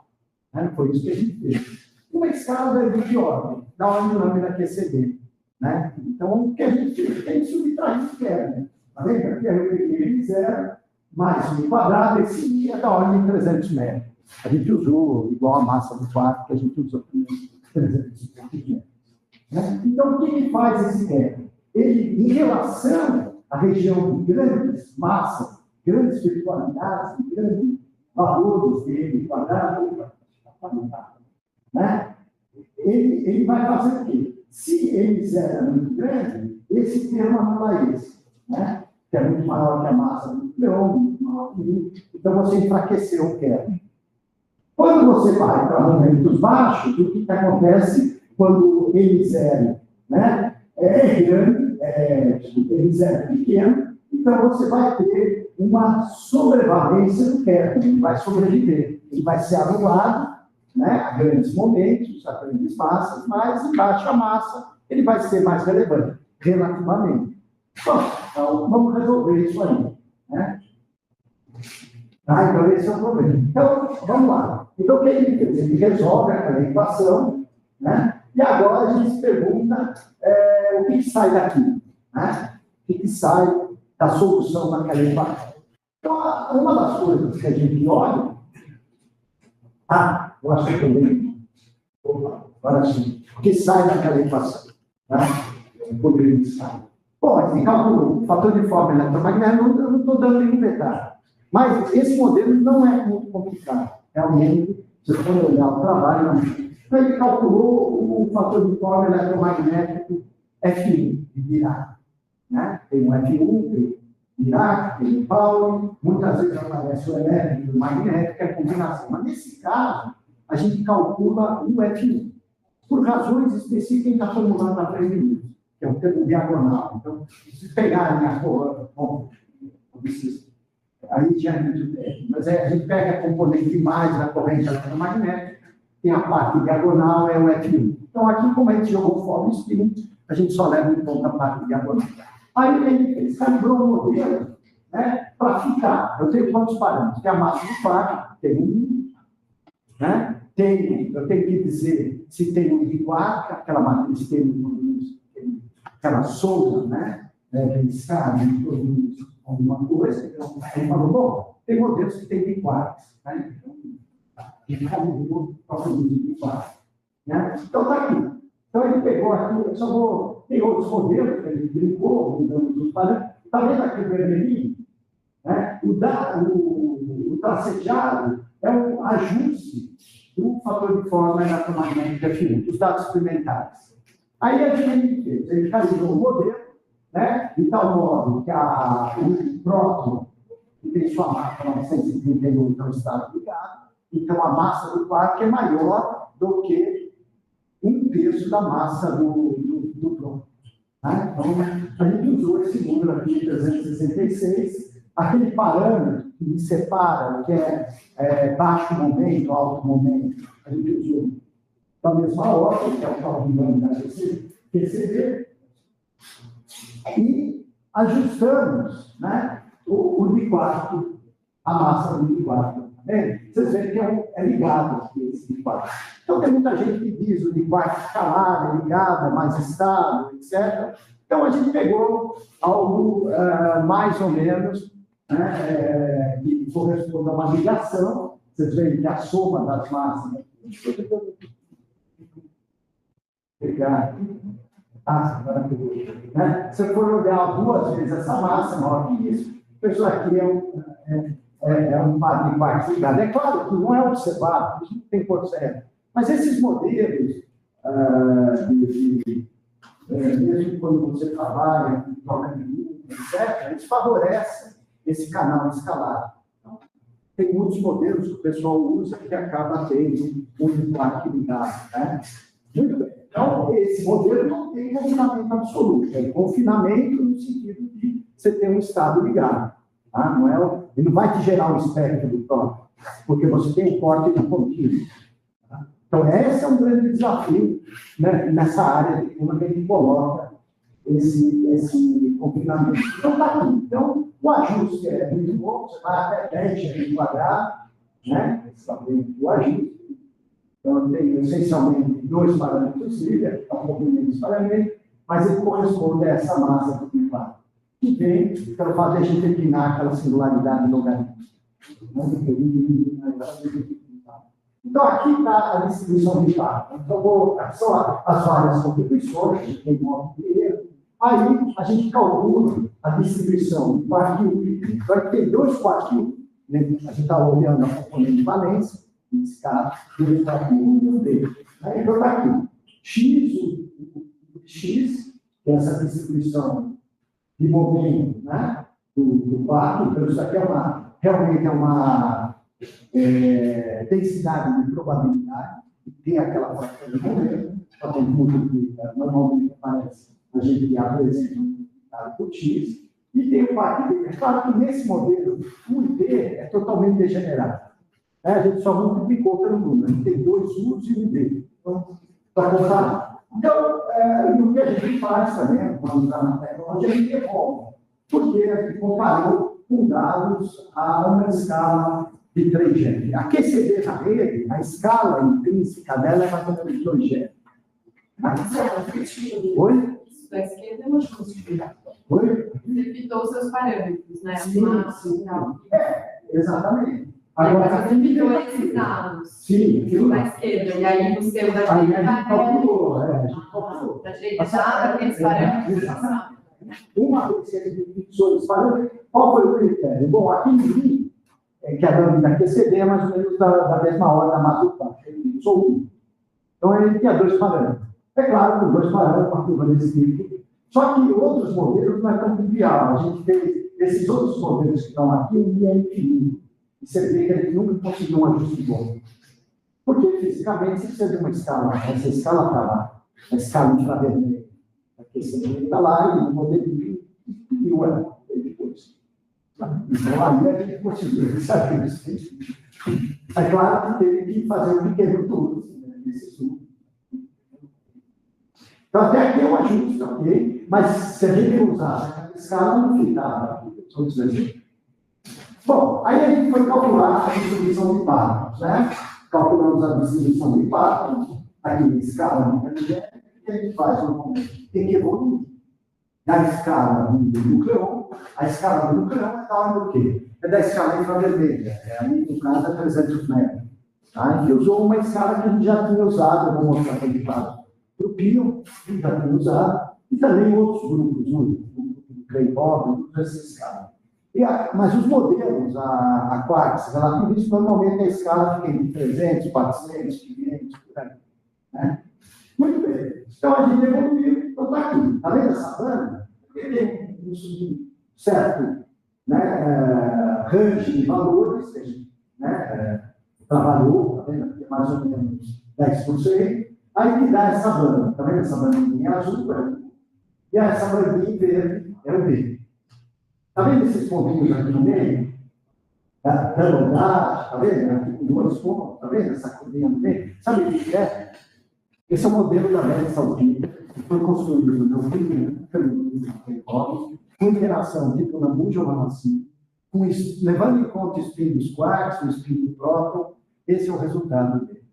Né? Foi isso que a gente fez. Uma escala de ordem, da ordem lâmina QCD. Né? Então, o que a gente fez? Tem que subtrair isso que é. Né? Tá vendo? Aqui eu peguei 0 mais 1 quadrado, esse é da ordem de 300 metros. A gente usou igual a massa do quarto que a gente usou com 300 metros. Né? Então, o que faz esse técnico? Ele, em relação à região de grandes massas, grandes virtualidades, grandes valores dele, quadrado, né? Ele vai fazer o quê? Se ele é muito grande, esse termo anula esse, né? Que é muito maior que a massa do nucleon, muito maior que o. Então, você enfraqueceu o kernel. Quando você vai para momentos baixos, o que acontece quando ele zero, né? É grande, ele zero pequeno, então você vai ter uma sobrevalência do kernel, ele vai sobreviver, ele vai ser anulado, né? A grandes momentos, a grandes massas, mas em baixa massa ele vai ser mais relevante, relativamente. Bom, então vamos resolver isso aí, né? Então esse é o problema. Então, vamos lá. Então, o que ele fez? Ele resolve aquela equação, né? E agora a gente se pergunta o que sai daqui, né? O que sai da solução daquela equação. Então, uma das coisas que a gente olha... eu acho que eu lembro. Agora sim. O que sai daquela equação? Né? O poder de sai. Bom, a gente calculou o fator de forma eletromagnética, eu não estou dando nenhum detalhe. Mas esse modelo não é muito complicado. Realmente, se você for olhar o trabalho, então ele calculou o fator de forma eletromagnético F1 de Dirac. Né? Tem um F1, tem Dirac, tem Pauli, muitas vezes aparece o elétrico e o magnético, é a combinação. Mas nesse caso, a gente calcula um F1. Por razões específicas, a gente está formulando na 3 minutos, que é um termo diagonal. Então, se pegarem a cor, aí já é muito técnico, mas a gente pega a componente mais da corrente eletromagnética, tem a parte diagonal, é o F1. Então, aqui, como a gente jogou fora o spin, a gente só leva em conta a parte diagonal. Aí ele calibrou um modelo, né, para ficar. Eu tenho quantos parâmetros? Tem a massa do quarto, tem um, né? Eu tenho que dizer se tem um de quarto, aquela matriz tem aquela soma, né? Pensar em produzir alguma coisa. Então, ele falou, bom, tem modelos que tem de quartos, né? Então, ele calibrou para produzir de quartos. Né? Então, está aqui. Então, ele pegou aqui, eu só vou... Tem outros modelos que ele brincou, mudando os padrões. Está vendo aqui o vermelhinho? Né? O tracejado é um ajuste do fator de forma eletromagnética F1, dos dados experimentais. Aí a gente fez, ele calculou o modelo, né? De tal modo que o próton, que tem sua massa 931 então estado ligado, então a massa do quark é maior do que 1/3 da massa do próton. Né? Então, a gente usou esse número aqui, 366, aquele parâmetro que me separa o que é baixo momento, alto momento, a gente usou da mesma ordem, que é o Calvin da PCB, e ajustamos, né, o de quarto, a massa do de quarto. Vocês veem que é ligado aqui, esse de quarto. Então, tem muita gente que diz o de quarto escalar, é ligado, é mais estável, etc. Então, a gente pegou algo mais ou menos, né, que corresponde a uma ligação. Vocês veem que a soma das massas. Pegar. Né? Se eu for olhar 2 vezes essa massa, maior que isso, isso aqui é um par de quartos ligado. É claro que não é observado, isso não tem por certo. Mas esses modelos, mesmo quando você trabalha, troca de linha, etc., eles favorecem esse canal escalar. Então, tem muitos modelos que o pessoal usa que acaba tendo um quarto ligado. Né? Muito bem. Então, esse modelo não tem confinamento absoluto. É confinamento no sentido de você ter um estado ligado. Tá? Ele não vai te gerar um espectro do próprio, porque você tem um corte na contínuo. Tá? Então, esse é um grande desafio, né, nessa área de como a gente coloca esse confinamento. Então, tá aqui. Então, o ajuste é muito bom, você vai até 10 quadrado, né? O ajuste. Então, eu tenho essencialmente 2 parâmetros livres, é um pouco menos parâmetros, mas ele corresponde a essa massa do privado, que vem pelo fato de a gente eliminar aquela singularidade logarítmica. Então, aqui está a distribuição de par. Então, são as várias contribuições, tem modo de erro. Aí, a gente calcula a distribuição do quartil. Vai ter 2 quartil, né? A gente está olhando a componente de valência. Nesse caso, ele está aqui um dele. Aí então está aqui. X, que é essa distribuição de momento, né, do quarto. Então, isso aqui realmente é uma densidade de probabilidade, e tem aquela fração de momento, só tem multiplica, normalmente aparece, a gente apresenta por X, e tem o quarto dele. É claro que nesse modelo, o IT é totalmente degenerado. A gente só multiplicou pelo número. A gente tem 2 U's e 1 D. Então, para comparar. Então, o que a gente faz também, quando está na tecnologia, a gente evolve. Porque a gente comparou com dados a uma escala de 3G. A QCD na rede, a escala intrínseca dela é mais ou menos 2G. Oi? Da esquerda é uma justificação. Oi? Debitou seus parâmetros, né? Sim. Exatamente. Agora, você debitou esses dados. Sim. Da esquerda. E aí, o seu da direita. Aí a gente calculou, Da direita já aqueles parâmetros. Uma vez que a gente fixou os parâmetros, qual foi o critério? Bom, aqui em mim, que é da QCD, é mais ou menos da mesma hora da massa do quarto. Eu sou 1. Então, ele tinha 2 parâmetros. É claro que 2 parâmetros, uma curva desse tipo. Só que outros modelos não é tão trivial. A gente fez esses outros modelos que estão aqui, e é infinito. E você vê que ele nunca conseguiu um ajuste bom. Porque, fisicamente, você precisa de uma escala. Essa escala está lá. A escala infravermelha. A QCD está lá, e o modelo de ela depois. Então, aí a gente conseguiu, sabe? É claro que teve que fazer um pequeno tudo nesse estudo. Então, até aqui é um ajuste, ok? Mas se a gente usar a escala, não ficava. Bom, aí a gente foi calcular a distribuição de parâmetros, né? Calculamos a distribuição de parâmetros, aqui em escala, o que a gente faz normalmente? Tem que evoluir. Na escala do nucleon, a escala do nucleon é da ordem do quê? É da escala infravermelha, no caso é 300 metros. Tá? E usou uma escala que a gente já tinha usado, eu vou mostrar para ele para o Pio, que já tinha usado, e também outros grupos, o Clay Bob, usa essa escala. Mas os modelos, a Quartz, relativistas, normalmente a escala fica entre 300, 400, 500, por aí. Né? Muito bem. Então a gente evoluiu, então está aqui. Além dessa banda, ele tem um certo, né, range de valores, né, trabalhou, tá vendo? Aqui, mais ou menos 10%. Aí que dá essa banda, tá vendo? Essa bandinha azul, e essa bandinha verde é o B. Tá vendo esses pontinhos aqui no meio? Tá vendo? Aqui com dois pontos, tá vendo? Essa curvinha no meio. Sabe o que é? Esse é o modelo da Arábia Saudita, que foi construído no primeiro com interação tipo na Bujo-Ramassim, levando em conta o spin dos quarks, o spin do próton, esse é o resultado dele.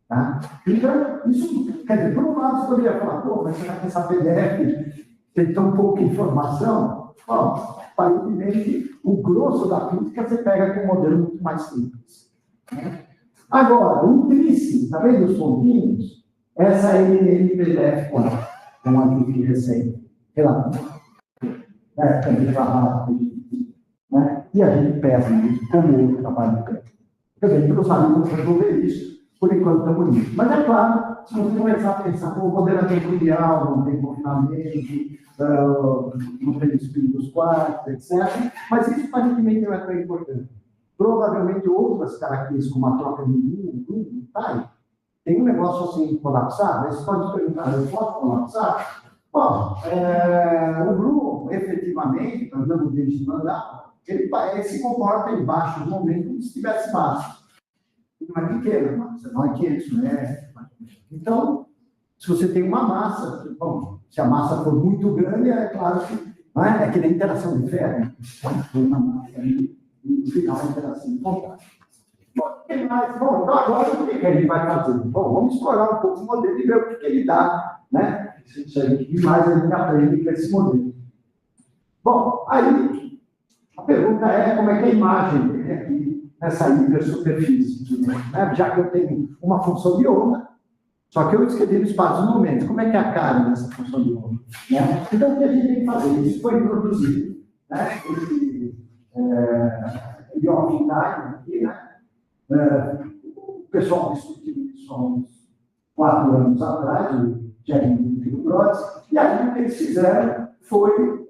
Tá? Então, isso, quer dizer, por um lado, você poderia falar, pô, mas será que essa PDF tem tão pouca informação? Bom, aparentemente, o grosso da crítica você pega com um modelo muito mais simples. Né? Agora, o tríce, está vendo os pontinhos? Essa é a NPDF4, é um ajuste recente, relativo. Também trabalho, né? E a gente pesa isso como outro trabalho de crédito. Quer dizer, a gente não sabe como resolver isso, por enquanto estamos nisso. Mas é claro, se você começar a pensar, o modelo é territorial, não tem confinamento, não tem espírito dos quartos, etc. Mas isso aparentemente não é tão importante. Provavelmente outras características, como a troca de Blue, tá? Tem um negócio assim colapsado, você pode perguntar, eu posso colapsar? Bom, o Blue, efetivamente, andando desde o andar, ele se comporta em baixos momentos como se tivesse massa. Não é pequena, massa, não é quente, né? Então, se você tem uma massa, bom, se a massa for muito grande, é claro que não é que nem interação de ferro, põe uma massa ali, e no final a interação de contato. Bom, então agora o que a gente vai fazer? Bom, vamos explorar um pouco o modelo e ver o que ele dá, né? Se a gente mais a gente aprende com esse modelo. Bom, aí a pergunta é como é que a imagem dele aqui nessa hipersuperfície, né? Já que eu tenho uma função de onda, só que eu escrevi no espaço dos momentos, como é que é a cara dessa função de onda? Né? Então o que a gente tem que fazer? Isso foi introduzido, né? Esse York Time aqui, né? O pessoal discutiu isso há uns 4 anos atrás, o Jeremy e o Brods, e aí o que eles fizeram foi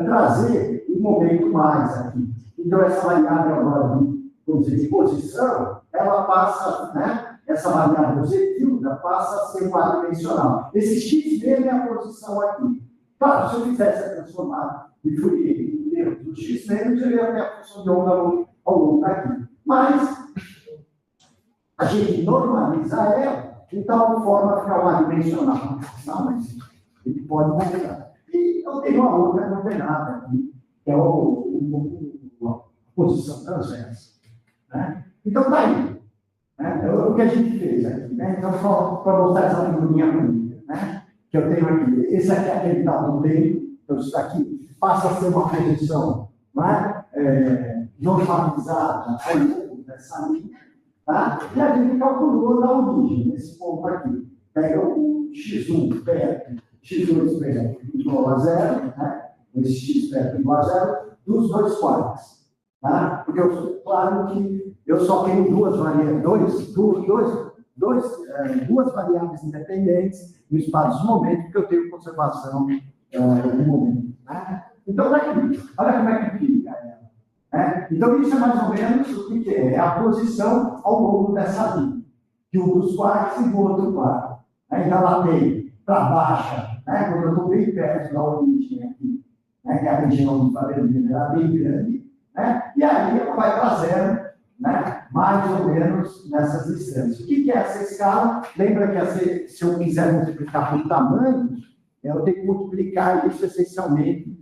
trazer um momento mais aqui. Então, essa variável agora de posição, ela passa, né? Essa variável Z-tilda passa a ser quadridimensional. Esse X dele é a posição aqui. Claro, se eu fizesse transformar e fui do X menos, eu ia ter a função de onda ao longo daqui. Mas a gente normaliza ela de tal forma a ficar uma dimensional. Não, mas ele pode mudar. E eu tenho uma outra não tem nada aqui, que é a posição transversa. Né? Então, está aí. Né? O que a gente fez aqui. Né? Então, só para mostrar essa figurinha bonita, né? Que eu tenho aqui. Esse aqui é aquele tabu dele. Então, isso aqui passa a ser uma posição, né? Normalizada ao longo dessa linha. Tá? E a gente calculou na origem, nesse ponto aqui. Pega o x1 perto, x2 perto igual a 0, né? Esse x perto igual a 0, dos dois quartos. Tá? Porque claro que eu só tenho duas variáveis independentes no espaço do momento, porque eu tenho conservação do momento. Né? Então, daqui, olha como é que fica ela. Então, isso é mais ou menos o que é? É a posição ao longo dessa linha, de um dos quartos e do outro quarto. Então, ela tem para baixa, né? Quando eu estou bem perto da origem aqui, né? Que a região do Faberino era bem grande, né? E aí ela vai para 0, né? Mais ou menos nessas distâncias. O que é essa escala? Lembra que se eu quiser multiplicar por tamanho, eu tenho que multiplicar isso essencialmente,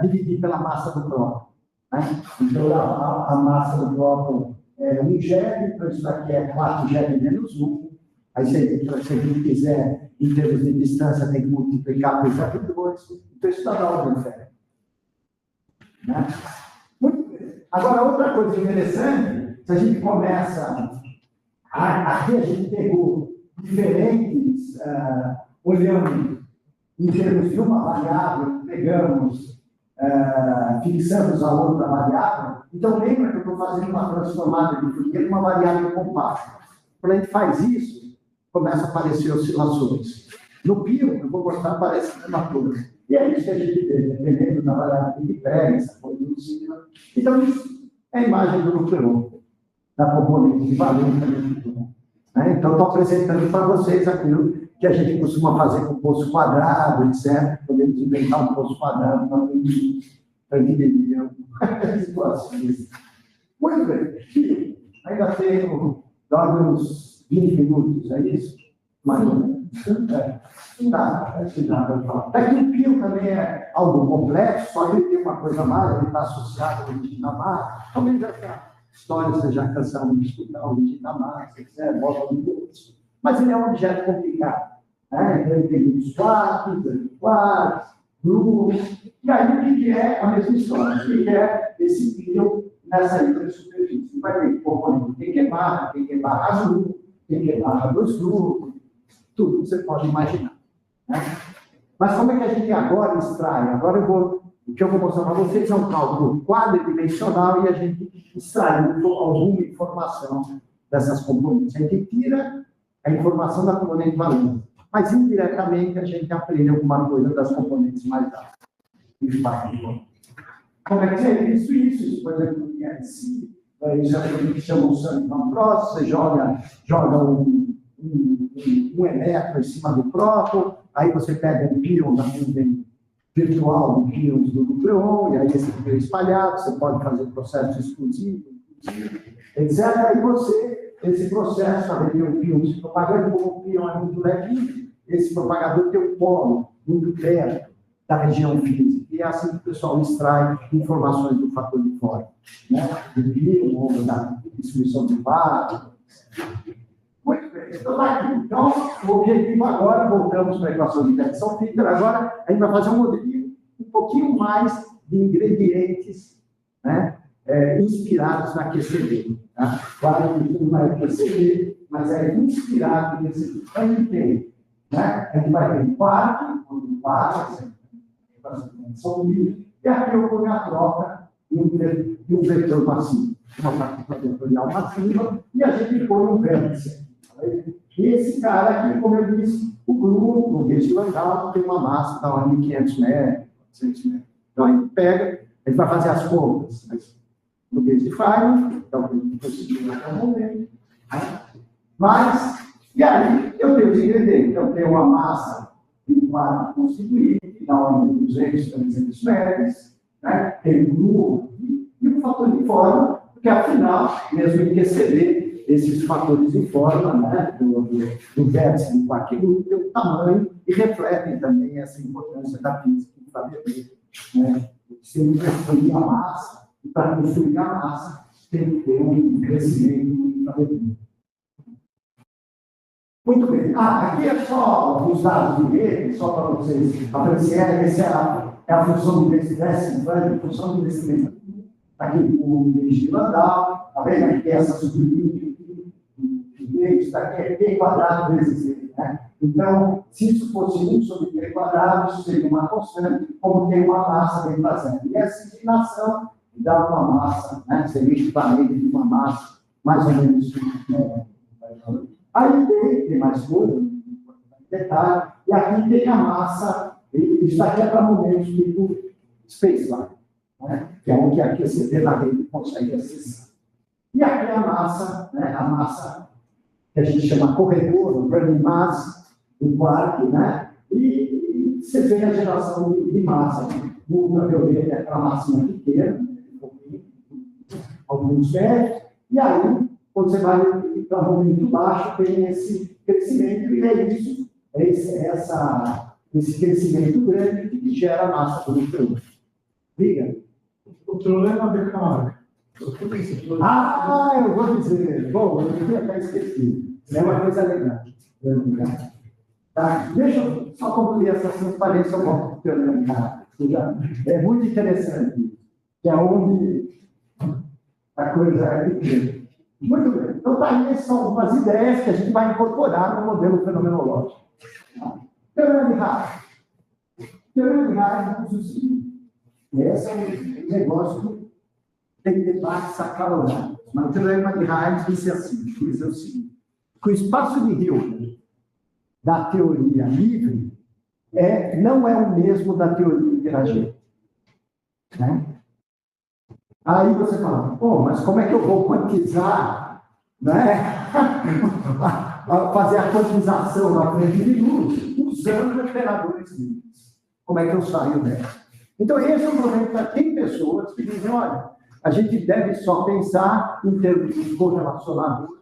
dividir pela massa do próton. Né? Então, a massa do próton é 1 GeV, então isso aqui é 4 GeV menos 1. Aí, se a gente quiser, em termos de distância, tem que multiplicar por GeV2. Então, isso dá na ordem de Né? Muito bem. Agora, outra coisa interessante, se a gente começa, aqui a gente pegou diferentes, olhando em termos de uma variável, pegamos, fixamos a outra variável. Então, lembra que eu estou fazendo uma transformada de Fourier numa variável compacta. Quando a gente faz isso, começa a aparecer oscilações. No PIO, eu vou mostrar, aparece a mesma coisa. E é isso que a gente vê, dependendo da variável que pega, essa coisa do cima. Então, isso é a imagem do Nucleon, da componente de valor que a gente tem. Então, estou apresentando para vocês aquilo que a gente costuma fazer com poço quadrado, etc. Podemos inventar um poço quadrado para entender as situações. Muito bem. Ainda tenho uns 20 minutos, é isso? Mais ou menos. Tá, até que o PIO também é algo complexo, só ele tem uma coisa mais, ele está associado ao origem da massa. Talvez essa história vocês já cansaram de estudar a origem da massa, etc. Mas ele é um objeto complicado. Ele tem muitos quartos, grupos. E aí, o que é a mesma história? O que é esse PIO nessa hipersuperfície? Vai ter componente, tem que barra azul, tem que barra dois grupos, tudo que você pode imaginar. Mas como é que a gente agora extrai? Agora o que eu vou mostrar para vocês é um cálculo quadridimensional e a gente extrai alguma informação dessas componentes. A gente tira a informação da componente valente, mas indiretamente a gente aprende alguma coisa das componentes mais altas. Como é que é isso? Isso, por exemplo, no IRC, isso é o que a gente chama de Sullivan Cross, você joga um elétron em cima do próton, aí você pega um pion da nuvem virtual de pions do Nucleon, e aí esse pion espalhado, você pode fazer processo exclusivo, etc. Aí esse processo, para ver o pion se propagando, como o pion é muito levinho, esse propagador tem um polo muito perto da região física, e é assim que o pessoal extrai informações do fator de forma, do pion, ou da distribuição de vários. Muito bem. Então, o objetivo agora, voltamos para a equação de Jackson-Fitter, agora a gente vai fazer um modelinho um pouquinho mais de ingredientes inspirados na QCD. Claro que não é QCD, mas é inspirado nesse tipo. A gente tem, a gente vai ter um quarto, e aqui eu ponho a troca de um vetor massivo, uma partícula vetorial massiva, e a gente põe um vértice. E esse cara aqui, como eu disse, o grupo, o Gauge Landau, tem uma massa da ordem de 500 metros, 400 metros. Então, a gente pega, a gente vai fazer as contas. No Gauge Final, então, a gente conseguiu até o momento. Mas, e aí, eu tenho os ingredientes. Eu tenho uma massa de quarto constituído, da ordem de 200, 300 metros, tem um grupo e um fator de forma, porque, afinal, mesmo em QCD, esses fatores de forma do vértice do quarto tem um tamanho e refletem também essa importância da física do fazer. Se ele construir a massa, e para construir a massa, tem que ter um crescimento do fazer. Muito bem. Aqui é só os dados de rede, só para vocês apreciarem. Essa é a função de investimento, a função de investimento. Aqui o Gauge Landau, está vendo? Aqui essa sublimite. Isso daqui é P quadrado vezes E. Então, se isso fosse 1 sobre P quadrado, isso seria uma constante, como tem uma massa bem fazendo. E essa inclinação dá uma massa, seria o equivalente de uma massa, mais ou menos. Aí tem mais coisa, detalhe, e aqui tem a massa, isso daqui é para momentos tipo spaceline, que é o que aqui você na rede consegue acessar. E aqui é a massa que a gente chama corredor, o running mass do quark, e você vê a geração de massa. No ultravioleta é aquela massinha pequena, alguns metros, e aí, quando você vai para um momento baixo, tem esse crescimento, e é isso, esse crescimento grande que gera a massa do Nucleon. Diga. O problema de carga. Eu vou dizer. Bom, eu tinha até esquecido. É uma coisa legal. Tá? Deixa eu só concluir essa transparência. Eu volto para o teorema. É muito interessante. Que é onde a coisa é pequena. Muito bem. Então, tá aí, são algumas ideias que a gente vai incorporar no modelo fenomenológico. Teorema de Reis. Teorema de Reis diz o seguinte: esse é um negócio que tem debates acalorados. Mas o teorema de Reis diz assim, diz o seguinte, que o espaço de Hilbert da teoria livre não é o mesmo da teoria interagente. Né? Aí você fala, pô, mas como é que eu vou quantizar, né? Fazer a quantização da frente de luz usando operadores livres? Como é que eu saio dessa? Então, esse é um problema. Tem pessoas que dizem, olha, a gente deve só pensar em termos de correlacionadores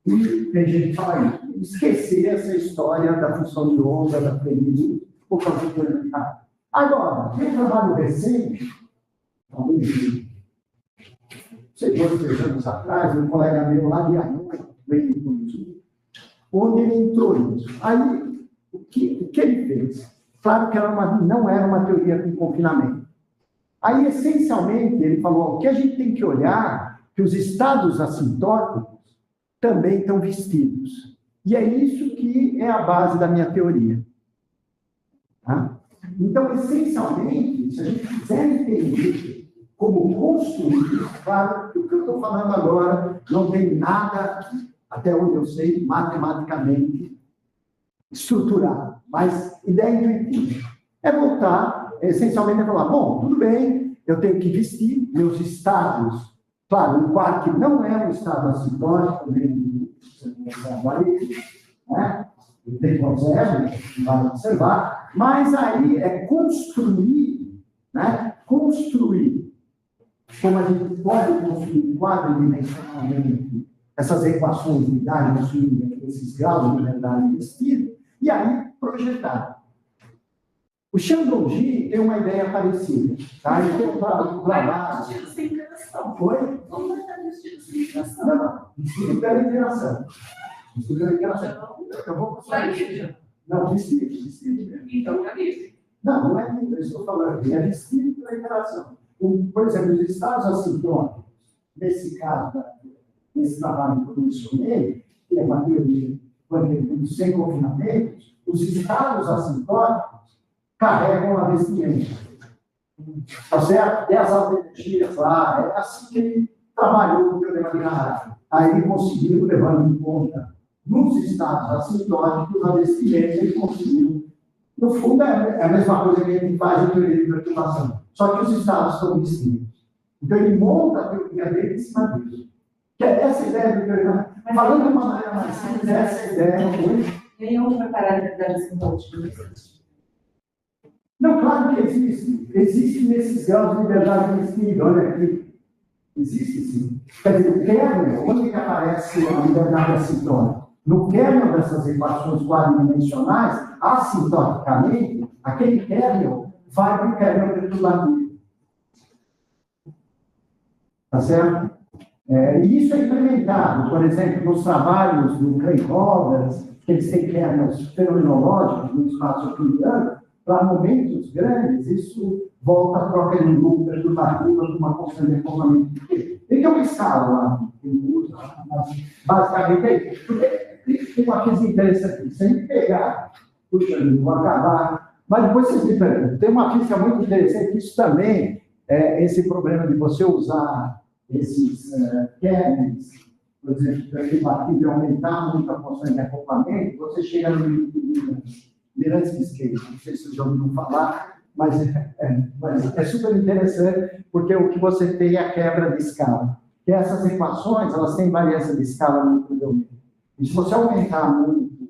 e tem gente que fala isso, esquecer essa história da função de onda, da frente de luz, por causa do elementar. Agora, tem um trabalho recente, talvez, sei 2, 3 anos atrás, um colega meu lá de Aruca, onde ele entrou nisso. Aí, o que ele fez? Claro que não era uma teoria com confinamento. Aí, essencialmente, ele falou, o que a gente tem que olhar, que os estados assintóticos também estão vestidos. E é isso que é a base da minha teoria. Tá? Então, essencialmente, se a gente quiser entender como construir, claro que o que eu estou falando agora não tem nada, até onde eu sei, matematicamente estruturado, mas ideia intuitiva. É voltar, essencialmente, a falar, bom, tudo bem, eu tenho que vestir meus estados. Claro, um quark não é um estado assintótico, nem né? Tem zero, vai observar, mas aí é construir, né? Construir, como a gente pode construir quadridimensionalmente essas equações de unidade, construir esses graus de unidade vestida, e aí projetar. O Chandonji tem uma ideia parecida. Tá? Ele tem um trabalho. Foi? Como vai estar vestido sem interação? Não, vestido pela interação. Vestido pela interação. Eu vou não, vestido mesmo. Então, é isso. Não é isso, eu estou falando. É vestido pela interação. Por exemplo, os estados assintônicos, nesse caso, nesse trabalho que eu mencionei, que é uma teoria sem confinamentos, os estados assintônicos carregam a vestimenta. Tá certo? E as alternativas lá, é assim que ele trabalhou no teorema de Reis. Aí ele conseguiu, levando em conta, nos estados assintóticos, a vestimenta, ele conseguiu. No fundo, é a mesma coisa que a gente faz em teoria de perturbação, só que os estados estão vestidos. Então, ele monta a teoria dele em cima disso. Que é essa ideia do teorema. Falando de uma maneira mais simples, essa ideia. Nenhum paralelidade simbólica. Não, claro que existe. Existe nesses graus de liberdade vestida. Olha aqui. Existe sim. Quer dizer, o kernel, onde que aparece a liberdade assintônica? No kernel dessas equações quadridimensionais, assintoticamente, aquele kernel vai para o kernel perturbativo. Tá certo? E isso é implementado, por exemplo, nos trabalhos do Clay Roberts, que eles têm kernels fenomenológicos no espaço euclidiano. Para momentos grandes, isso volta a troca de um grupo perturbativo de uma constante de acoplamento pequeno. Tem que uma escala lá, basicamente é isso. Porque tem uma coisa interessante, se a gente pegar, puxa, eu vou acabar, mas depois vocês me perguntam, tem uma física muito interessante, isso também é esse problema de você usar esses kernels, por exemplo, perturbativo e aumentar muito a constante de acoplamento, você chega no Miransky Scale, não sei se vocês já ouviram falar, mas é super interessante, porque o que você tem é a quebra de escala. Que essas equações, elas têm variância de escala no microdomínio. E se você aumentar muito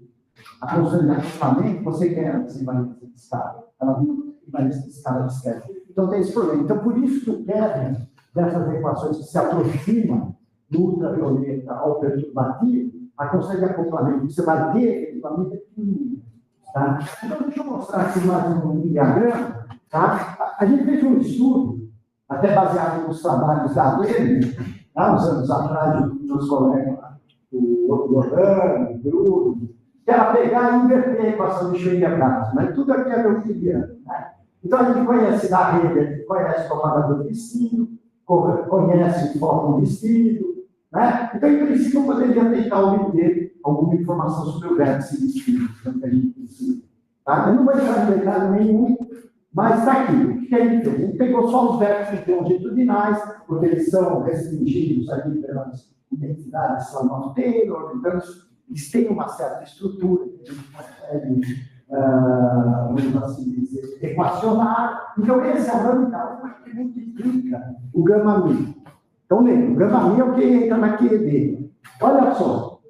a constante de acoplamento, você quebra essa variância de escala. Ela vem variância de escala discreta. Então tem esse problema. Então, por isso que o kernel dessas equações que se aproximam do ultravioleta ao perturbativo, a constante de acoplamento que você vai ter, efetivamente, é pequenininha. Tá? Então, deixa eu mostrar aqui mais um diagrama. Tá? A gente fez um estudo, até baseado nos trabalhos da Lene, há uns anos atrás, dos meus colegas, o Orlando, o Bruno, que era pegar e inverter a equação de Schrödinger-Bratz, mas tudo aqui é euclidiano. Né? Então, a gente conhece da rede, a gente conhece o propagador vestido, conhece o fóton vestido, Né? Então, em princípio, eu poderia tentar obter alguma informação sobre o vértice de espírito, que a gente precisa. Tá? Eu não vou entrar em detalhe nenhum, mas está aqui. O que a gente fez? A gente pegou só os vértices longitudinais, porque eles são restringidos aqui pelas identidades de Solomon Taylor, então eles têm uma certa estrutura que a gente consegue, vamos assim dizer, equacionar. Então, esse é o gama que multiplica o gama-mi. Então, lembra, o gama-mi é o que entra na QED. Olha só,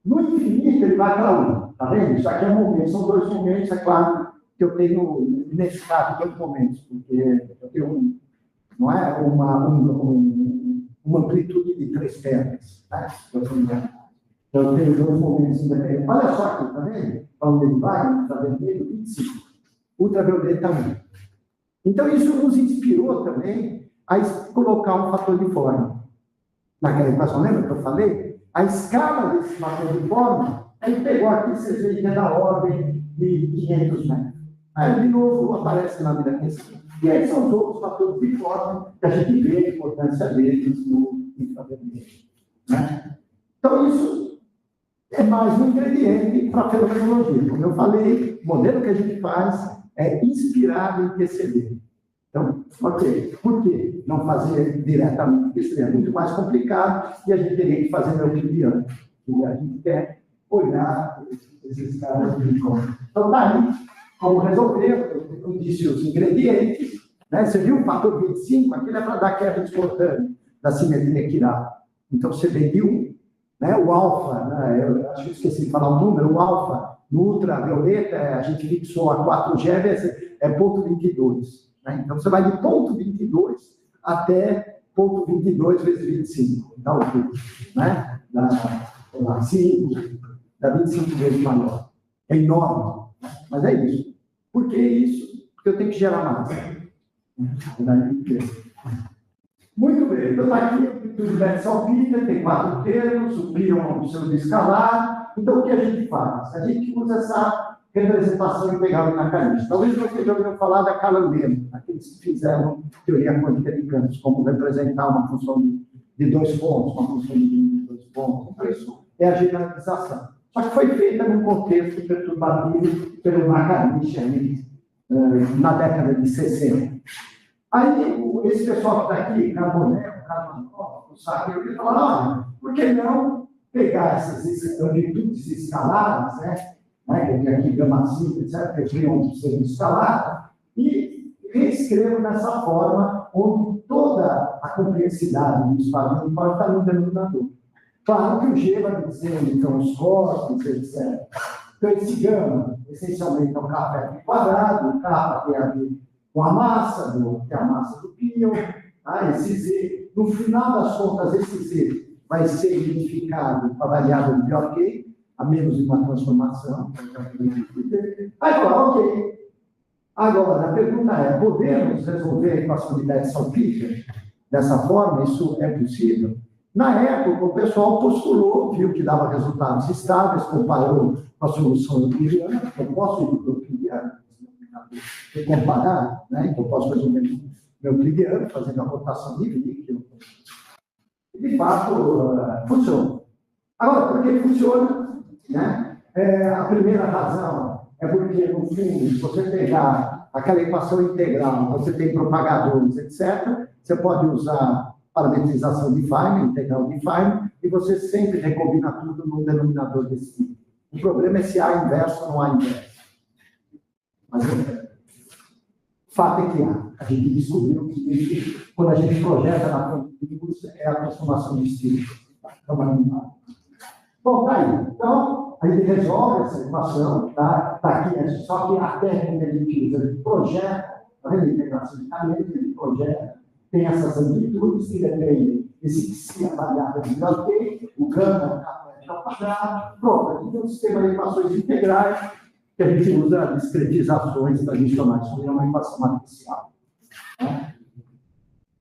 no infinito ele vai para 1. Está vendo? Isso aqui é momento, são dois momentos, é claro que eu tenho, nesse caso, dois momentos, porque eu tenho não é uma amplitude de 3 terras. Né? Então, eu tenho dois momentos independentes. Olha só aqui, está vendo? Para onde ele vai, ultravermelho, 25. Ultravioleta 1. Então, isso nos inspirou também a colocar um fator de forma. Naquela equação, lembra que eu falei? A escala desse fator de forma, ele pegou aqui, vocês veem que é da ordem de 500 metros. Aí, de novo, aparece na vida questão. E aí são os outros fatores de forma que a gente vê a importância deles no infravermelho. Né? Então, isso é mais um ingrediente para a fenomenologia. Como eu falei, o modelo que a gente faz é inspirado em TCD. Então, ok, por que não fazer diretamente? Porque seria muito mais complicado e a gente teria que fazer euclidiano. E a gente quer olhar esses caras de encontro. Então, daí, como resolver, eu disse os ingredientes, né? Você viu o fator 25? Aquilo é para dar quebra espontânea da simetria quiral. Então, você vê de 1, né? O alfa, né? Eu acho que esqueci de falar o número, o alfa no ultravioleta, a gente fixou a 4 G, é ponto 22. Né? Então, você vai de ponto 22 até ponto 22 vezes 25. Dá o quê? Né? Dá 5, dá 25 vezes maior. É enorme. Mas é isso. Por que isso? Porque eu tenho que gerar massa. Muito bem. Então, está aqui o vértice salpíter, tem 4 termos, supriam o seu escalar. Então, o que a gente faz? A gente usa essa representação integral de Nakanishi. Talvez vocês já ouviram falar da Calandemo, aqueles que fizeram teoria quântica de campos, como representar uma função de 2 pontos, uma função de 2 pontos. Então, isso é a generalização. Só que foi feita num contexto perturbativo pelo Nakanishi na década de 60. Aí, esse pessoal que está aqui, Carbonel, o Saque, ele falou, olha, por que não pegar essas amplitudes escaladas, né, que aqui gama 5, etc., que deveriam ser escaladas, e reescrevo nessa forma, onde toda a complexidade do espaço pode estar no denominador. Claro que o G vai dizer, então, os corpos, etc. Então, esse gama, essencialmente, é o kappa quadrado, o kappa tem a ver com a massa, que é a massa do pion. Esse Z, no final das contas, esse Z vai ser identificado com a variável de Bjork, a menos de uma transformação. Agora, ok. Agora, a pergunta é, podemos resolver a equação de Bethe-Salpeter dessa forma? Isso é possível? Na época, o pessoal postulou, viu que dava resultados estáveis, comparou com a solução euclidiana. Eu posso ir para o euclidiano e comparar, né? Então, eu posso resolver o euclidiano, fazendo a rotação de líquido. De fato, funciona. Agora, por que funciona? Né? A primeira razão é porque, no fundo, se você pegar aquela equação integral, você tem propagadores, etc., você pode usar parametrização de Feynman, integral de Feynman, e você sempre recombina tudo num denominador desse tipo. O problema é se há inverso ou não há inverso. Mas o fato é que há. A gente descobriu que quando a gente projeta na fonte de luz, é a transformação de estilo. Bom, tá aí. Então, a gente resolve essa equação, tá aqui, só que a técnica de utiliza, ele projeta, tá vendo? A integração de caminhos, ele projeta, tem essas amplitudes que dependem desse psi, a variável de Bjork, o gama, ao quadrado. Pronto, aqui tem um sistema de equações integrais que a gente usa discretizações tradicionais, que é uma equação matricial.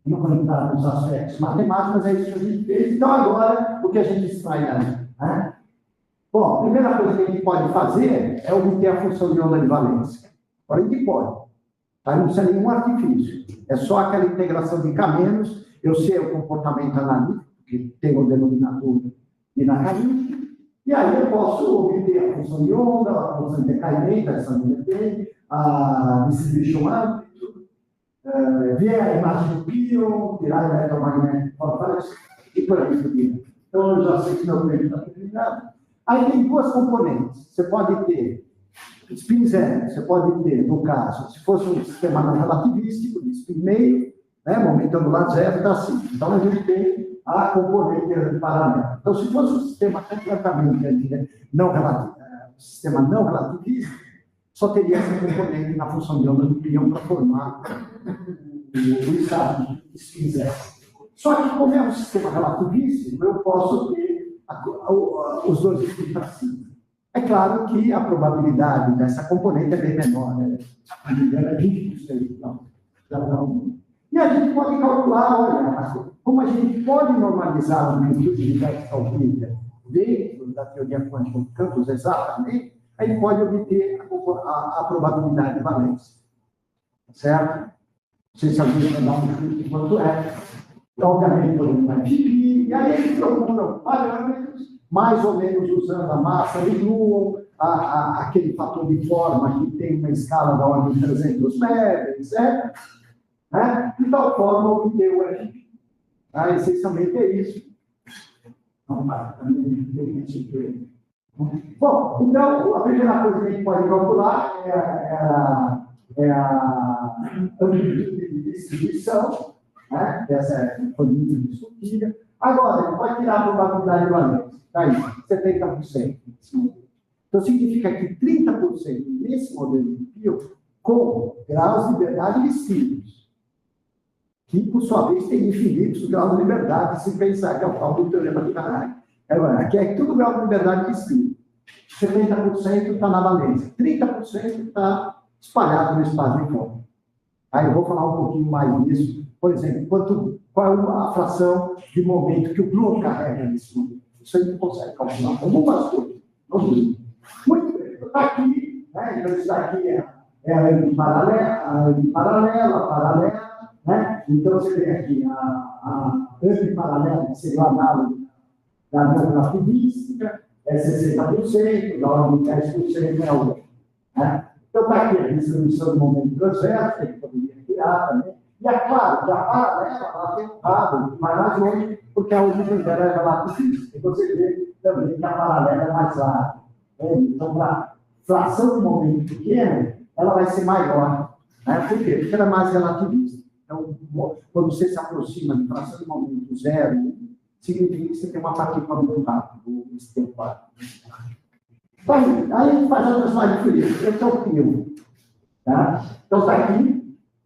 Não vou entrar nos aspectos matemáticos, mas é isso que a gente fez. Então, agora, o que a gente extrai aí? Né? Bom, a primeira coisa que a gente pode fazer é obter a função de onda de valência. Agora, a gente pode. Tá? Não precisa nenhum artifício. É só aquela integração de K-, eu sei o comportamento analítico, que tem o denominador inacaído, e aí eu posso obter a função de onda, a função de decaimento, essa não depende, a distribution âmbito, ver a imagem do pion, tirar o eletromagnético, e por aí por diante. Então, eu já sei que meu tempo está terminado. Aí tem duas componentes. Você pode ter spin zero, você pode ter, no caso, se fosse um sistema não relativístico, de spin meio, né, momento angular zero, está assim. Então, a gente tem a componente paralela. Então, se fosse um sistema completamente não relativista, só teria essa componente na função de onda do pion para formar o estado de spin zero. Só que, como é um sistema relativístico, eu posso ter os dois spins para cima. É claro que a probabilidade dessa componente é bem menor, né? A engano é 20%. Não. E a gente pode calcular, olha, como a gente pode normalizar o amplitude de vertical física dentro da teoria quântica de campos exatamente, a gente pode obter a probabilidade de valência. Certo? Não sei se alguém vai dar um chute de quanto é. Obviamente, por exemplo, FP, e aí eles procuram parâmetros, mais ou menos usando a massa de Gluon, aquele fator de forma que tem uma escala da ordem de 300 metros, etc. Né? De tal forma, obter o FP. Essencialmente é isso. Bom, então, a primeira coisa que a gente pode calcular é a amplitude de distribuição, né? Essa foi muito discutida. Agora, ele vai tirar a probabilidade de valência. Está aí, 70%. Então, significa que 30% nesse modelo de Pio, com graus de liberdade distintos, que, por sua vez, tem infinitos graus de liberdade, se pensar que é o tal do teorema de Caralho. Agora, aqui é tudo grau de liberdade distinto. 70% está na valência, 30% está espalhado no espaço de fora. Aí eu vou falar um pouquinho mais disso. Por exemplo, qual é a fração de momento que o Gluon carrega nesse momento? Isso a gente consegue calcular. Algumas coisas. Muito bem. Está aqui, né? Então, isso daqui é a âmbito paralela, né? Então, você tem aqui a âmbito paralela, que seria o análogo da não relativística, é 60%, da ordem de 10% é outra. Né? Então, está aqui a distribuição do momento transverso, que poderia criar também. E é claro que a paralela ela tem um dado que vai mais longe, porque a origem dela é relativista. E você vê também que a paralela é mais larga. Então, para a fração de momento pequeno, ela vai ser maior. Né? Por quê? Porque ela é mais relativista. Então, quando você se aproxima de fração de momento 0, significa que você tem uma partícula muito rápida, esse tempo rápido. Aí a gente faz outras mais diferentes. Esse é o Pio. Tá? Então, está aqui.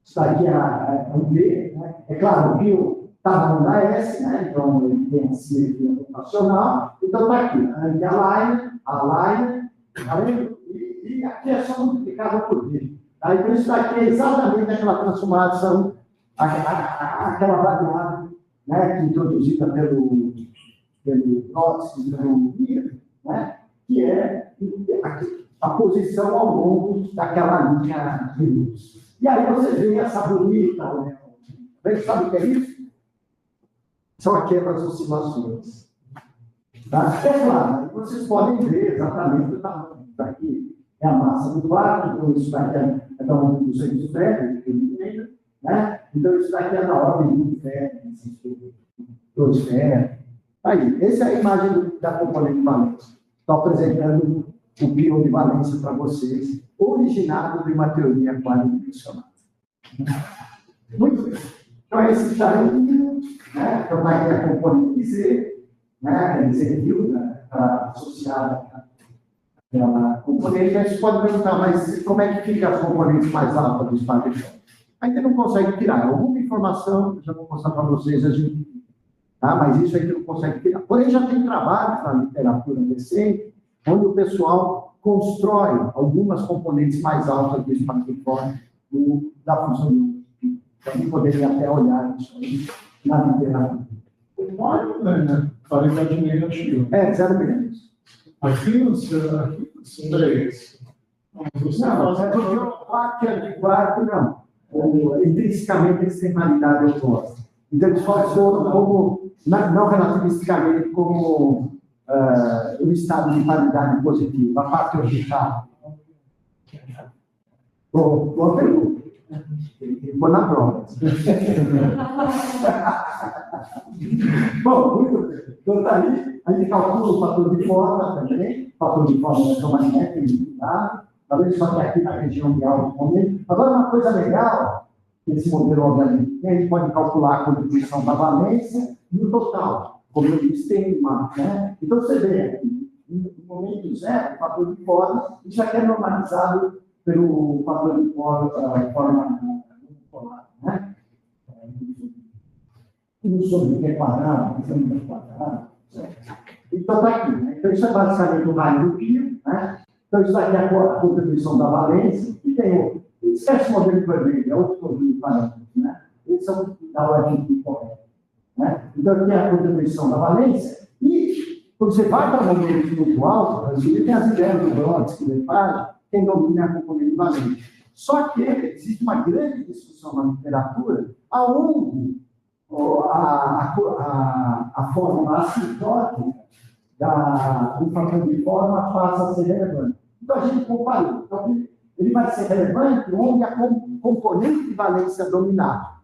Isso aqui é um B, né? É claro, o Pio está na onda S, né? Então ele tem a simetria rotacional. Então está aqui, a line, e aqui é só multiplicado por B. Então isso daqui é exatamente aquela transformação, aquela variável, né? Introduzida pelo Trotsky, pelo Mir, né? Que é a posição ao longo daquela linha de luz. E aí você vê essa bonita, né? Você sabe o que é isso? São aquelas oscilações. Tá? É claro, vocês podem ver exatamente o tamanho. Isso aqui é a massa do quarto, então isso daqui é da ordem dos 200 ferros, né? Então isso daqui é da ordem de 1 ferro, 2 ferros. Aí, essa é a imagem da componente valência. Estou apresentando o Pio de valência para vocês, originado de uma teoria quadridimensional. Muito bem. Então, esse charutinho, né? Então, vai ter a componente Z, né? Z, né? Associada àquela componente. A gente pode perguntar, mas como é que fica as componentes mais altas do espaço de choque? Ainda não consegue tirar. Alguma informação, eu já vou mostrar para vocês, a gente, tá? Mas isso ainda não consegue tirar. Porém, já tem trabalhos na literatura recente, onde o pessoal constrói algumas componentes mais altas do espaço de choque da função de luz. Então, a gente poderia até olhar isso aí na literatura. Olha, né? Qualidade negativa. 0 menos. Aqui nos 3. Não, porque o quarto é de quarto, não. Intrinsecamente, eles têm paridade oposta. Então, eles foram como, não relativisticamente, como o estado de qualidade positiva, a parte orbital. Boa pergunta. Vou na prova. Bom, muito bem. Então, tá aí, a gente calcula o fator de forma também, fator de forma eletromagnética, tá? Talvez só que aqui na região de alto momento. Agora, uma coisa legal, esse modelo, obviamente, a gente pode calcular a contribuição da valência e o total, como eu disse, tem uma, né? Então, você vê aqui, no momento zero, o fator de forma, isso aqui é normalizado pelo fator de forma, né? Não sobre o que é quadrado, não é quadrado. Então, está aqui, né? Então, isso é basicamente o raio do fio, né? Então, isso aqui é a contribuição da valência, e tem outro. Esquece o modelo vermelho, é outro modelo de parâmetros, né? Eles são da ordem de correto, né? Então, aqui é a contribuição da valência, e quando você vai para momentos muito altos, você tem as ideias do Brodsky, do Lepage, quem domina a componente valente. Só que existe uma grande discussão na literatura, aonde a fórmula assintótica do fator de forma passa a ser relevante. Então, a gente comparou. Então, ele vai ser relevante onde a componente de valência dominar.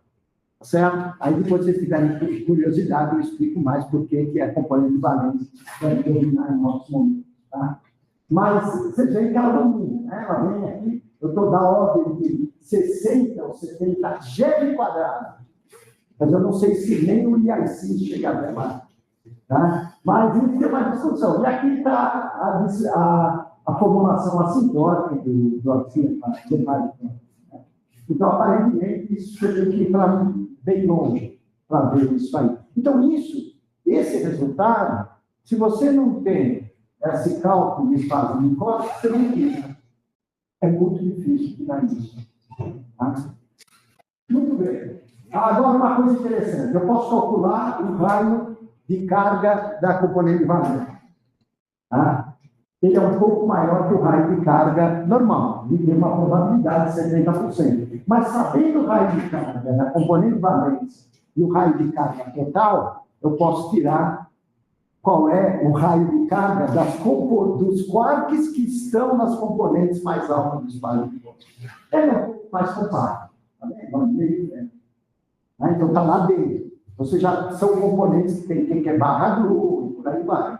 Certo? Aí, depois, se vocês tiverem curiosidade, eu explico mais por que a componente de valência vai dominar em nossos momentos. Tá? Mas, você vê que ela domina, né? Ela vem aqui, eu estou da ordem de 60 ou 70 GeV quadrado. Mas eu não sei se nem o IIC chega até lá. Tá? Mas isso é uma discussão. E aqui está a formulação assintótica do oxígeno. Então, aparentemente, isso você tem que ir para bem longe para ver isso aí. Então, esse resultado, se você não tem esse cálculo de espaço de código, você não tem. É muito difícil tirar isso. Tá? Muito bem. Agora, uma coisa interessante. Eu posso calcular o raio de carga da componente valente. Tá? Ele é um pouco maior que o raio de carga normal. Ele tem uma probabilidade de 70%. Mas sabendo o raio de carga da componente valente e o raio de carga total, eu posso tirar qual é o raio de carga dos quarks que estão nas componentes mais altas do espaço de Bohr. É um pouco mais compacto. Tá bem? Então, está lá dentro. Ou seja, são componentes que tem que é barra GLUE, por aí vai.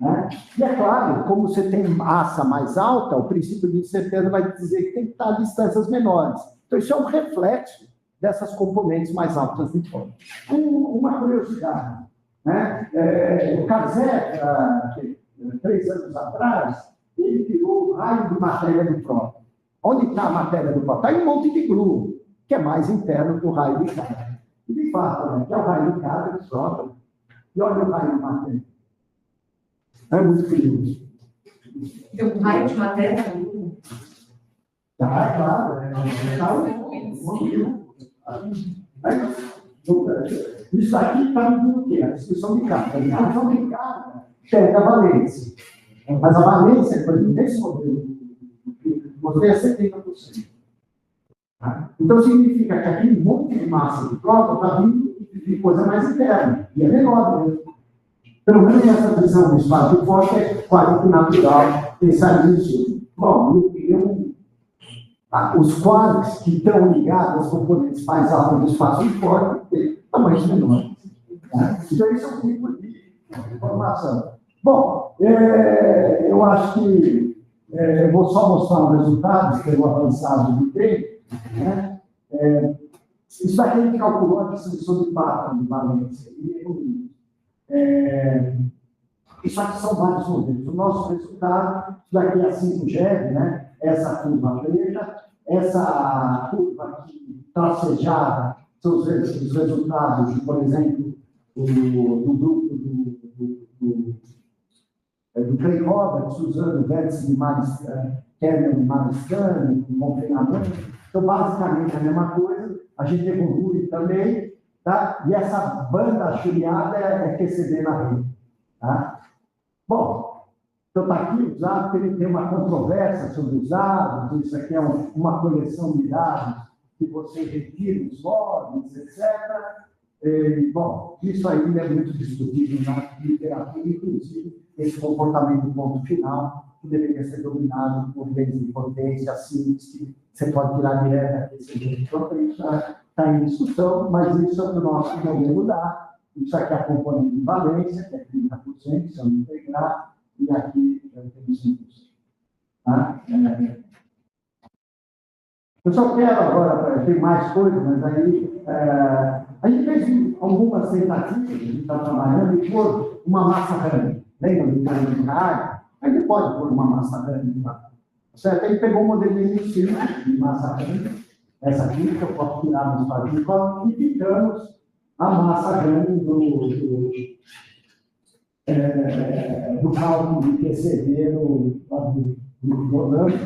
Né? E é claro, como você tem massa mais alta, o princípio de incerteza vai dizer que tem que estar a distâncias menores. Então, isso é um reflexo dessas componentes mais altas de Bohr. Uma curiosidade. Né? O Kazé, 3 anos atrás, ele tirou o raio de matéria do próton. Onde está a matéria do próton? Está em um monte de GLUE, que é mais interno que o raio de carga. E de fato, né, que é o raio de carga do próton. E olha o raio de matéria. É muito perigoso. Tem um raio de matéria? Tá, claro. Isso aqui está no que? A discussão de carga. A discussão de carga pega a valência. Mas a valência, por exemplo, nesse modelo, você é 70%. Tá? Então, significa que aquele monte de massa de próton está vindo de coisa mais interna. E é menor mesmo. Pelo menos essa visão do espaço de forte é quase que natural pensar nisso. Bom, os quarks que estão ligados às componentes mais altas do espaço de forte têm tamanhos menores. Tá? Então, isso é um tipo de informação. Bom, eu acho que eu vou só mostrar os resultados pelo avançado do tempo. Né? Isso aqui a gente calculou a distribuição de pattern de valência. Isso aqui são vários modelos. O nosso resultado, isso daqui é a 5 GeV, né? Essa curva preta, essa curva aqui tracejada, são os resultados, por exemplo, do grupo do Clay Roberts, usando o vértice de kernel de Maristani, com confinamento. Então, basicamente, a mesma coisa, a gente evolui também, tá? E essa banda chuleada é QCD na rede. Tá? Bom, então está aqui usado, porque ele tem uma controvérsia sobre os dados, isso aqui é uma coleção de dados que você retira os logs, etc. Bom, isso ainda é muito discutido na literatura, inclusive esse comportamento do ponto final, que deveria ser dominado por leis de potência, simples, que você pode tirar direto aqui. Então, isso está em discussão, mas isso é o nosso modelo dá. Isso aqui é a componente de valência, que é 30%, se eu não integrar, e aqui já temos 5%. Tá? Eu só quero agora, tem mais coisas, mas aí a gente fez algumas tentativas, a gente está trabalhando e pôr uma massa grande. Lembra do caminho de rádio? A gente pode pôr uma massa grande lá. Certo? Ele pegou um modelinho de massa grande, essa aqui, que eu posso tirar no espaço de copo, e ficamos a massa grande do cálculo de PCD no Rolando,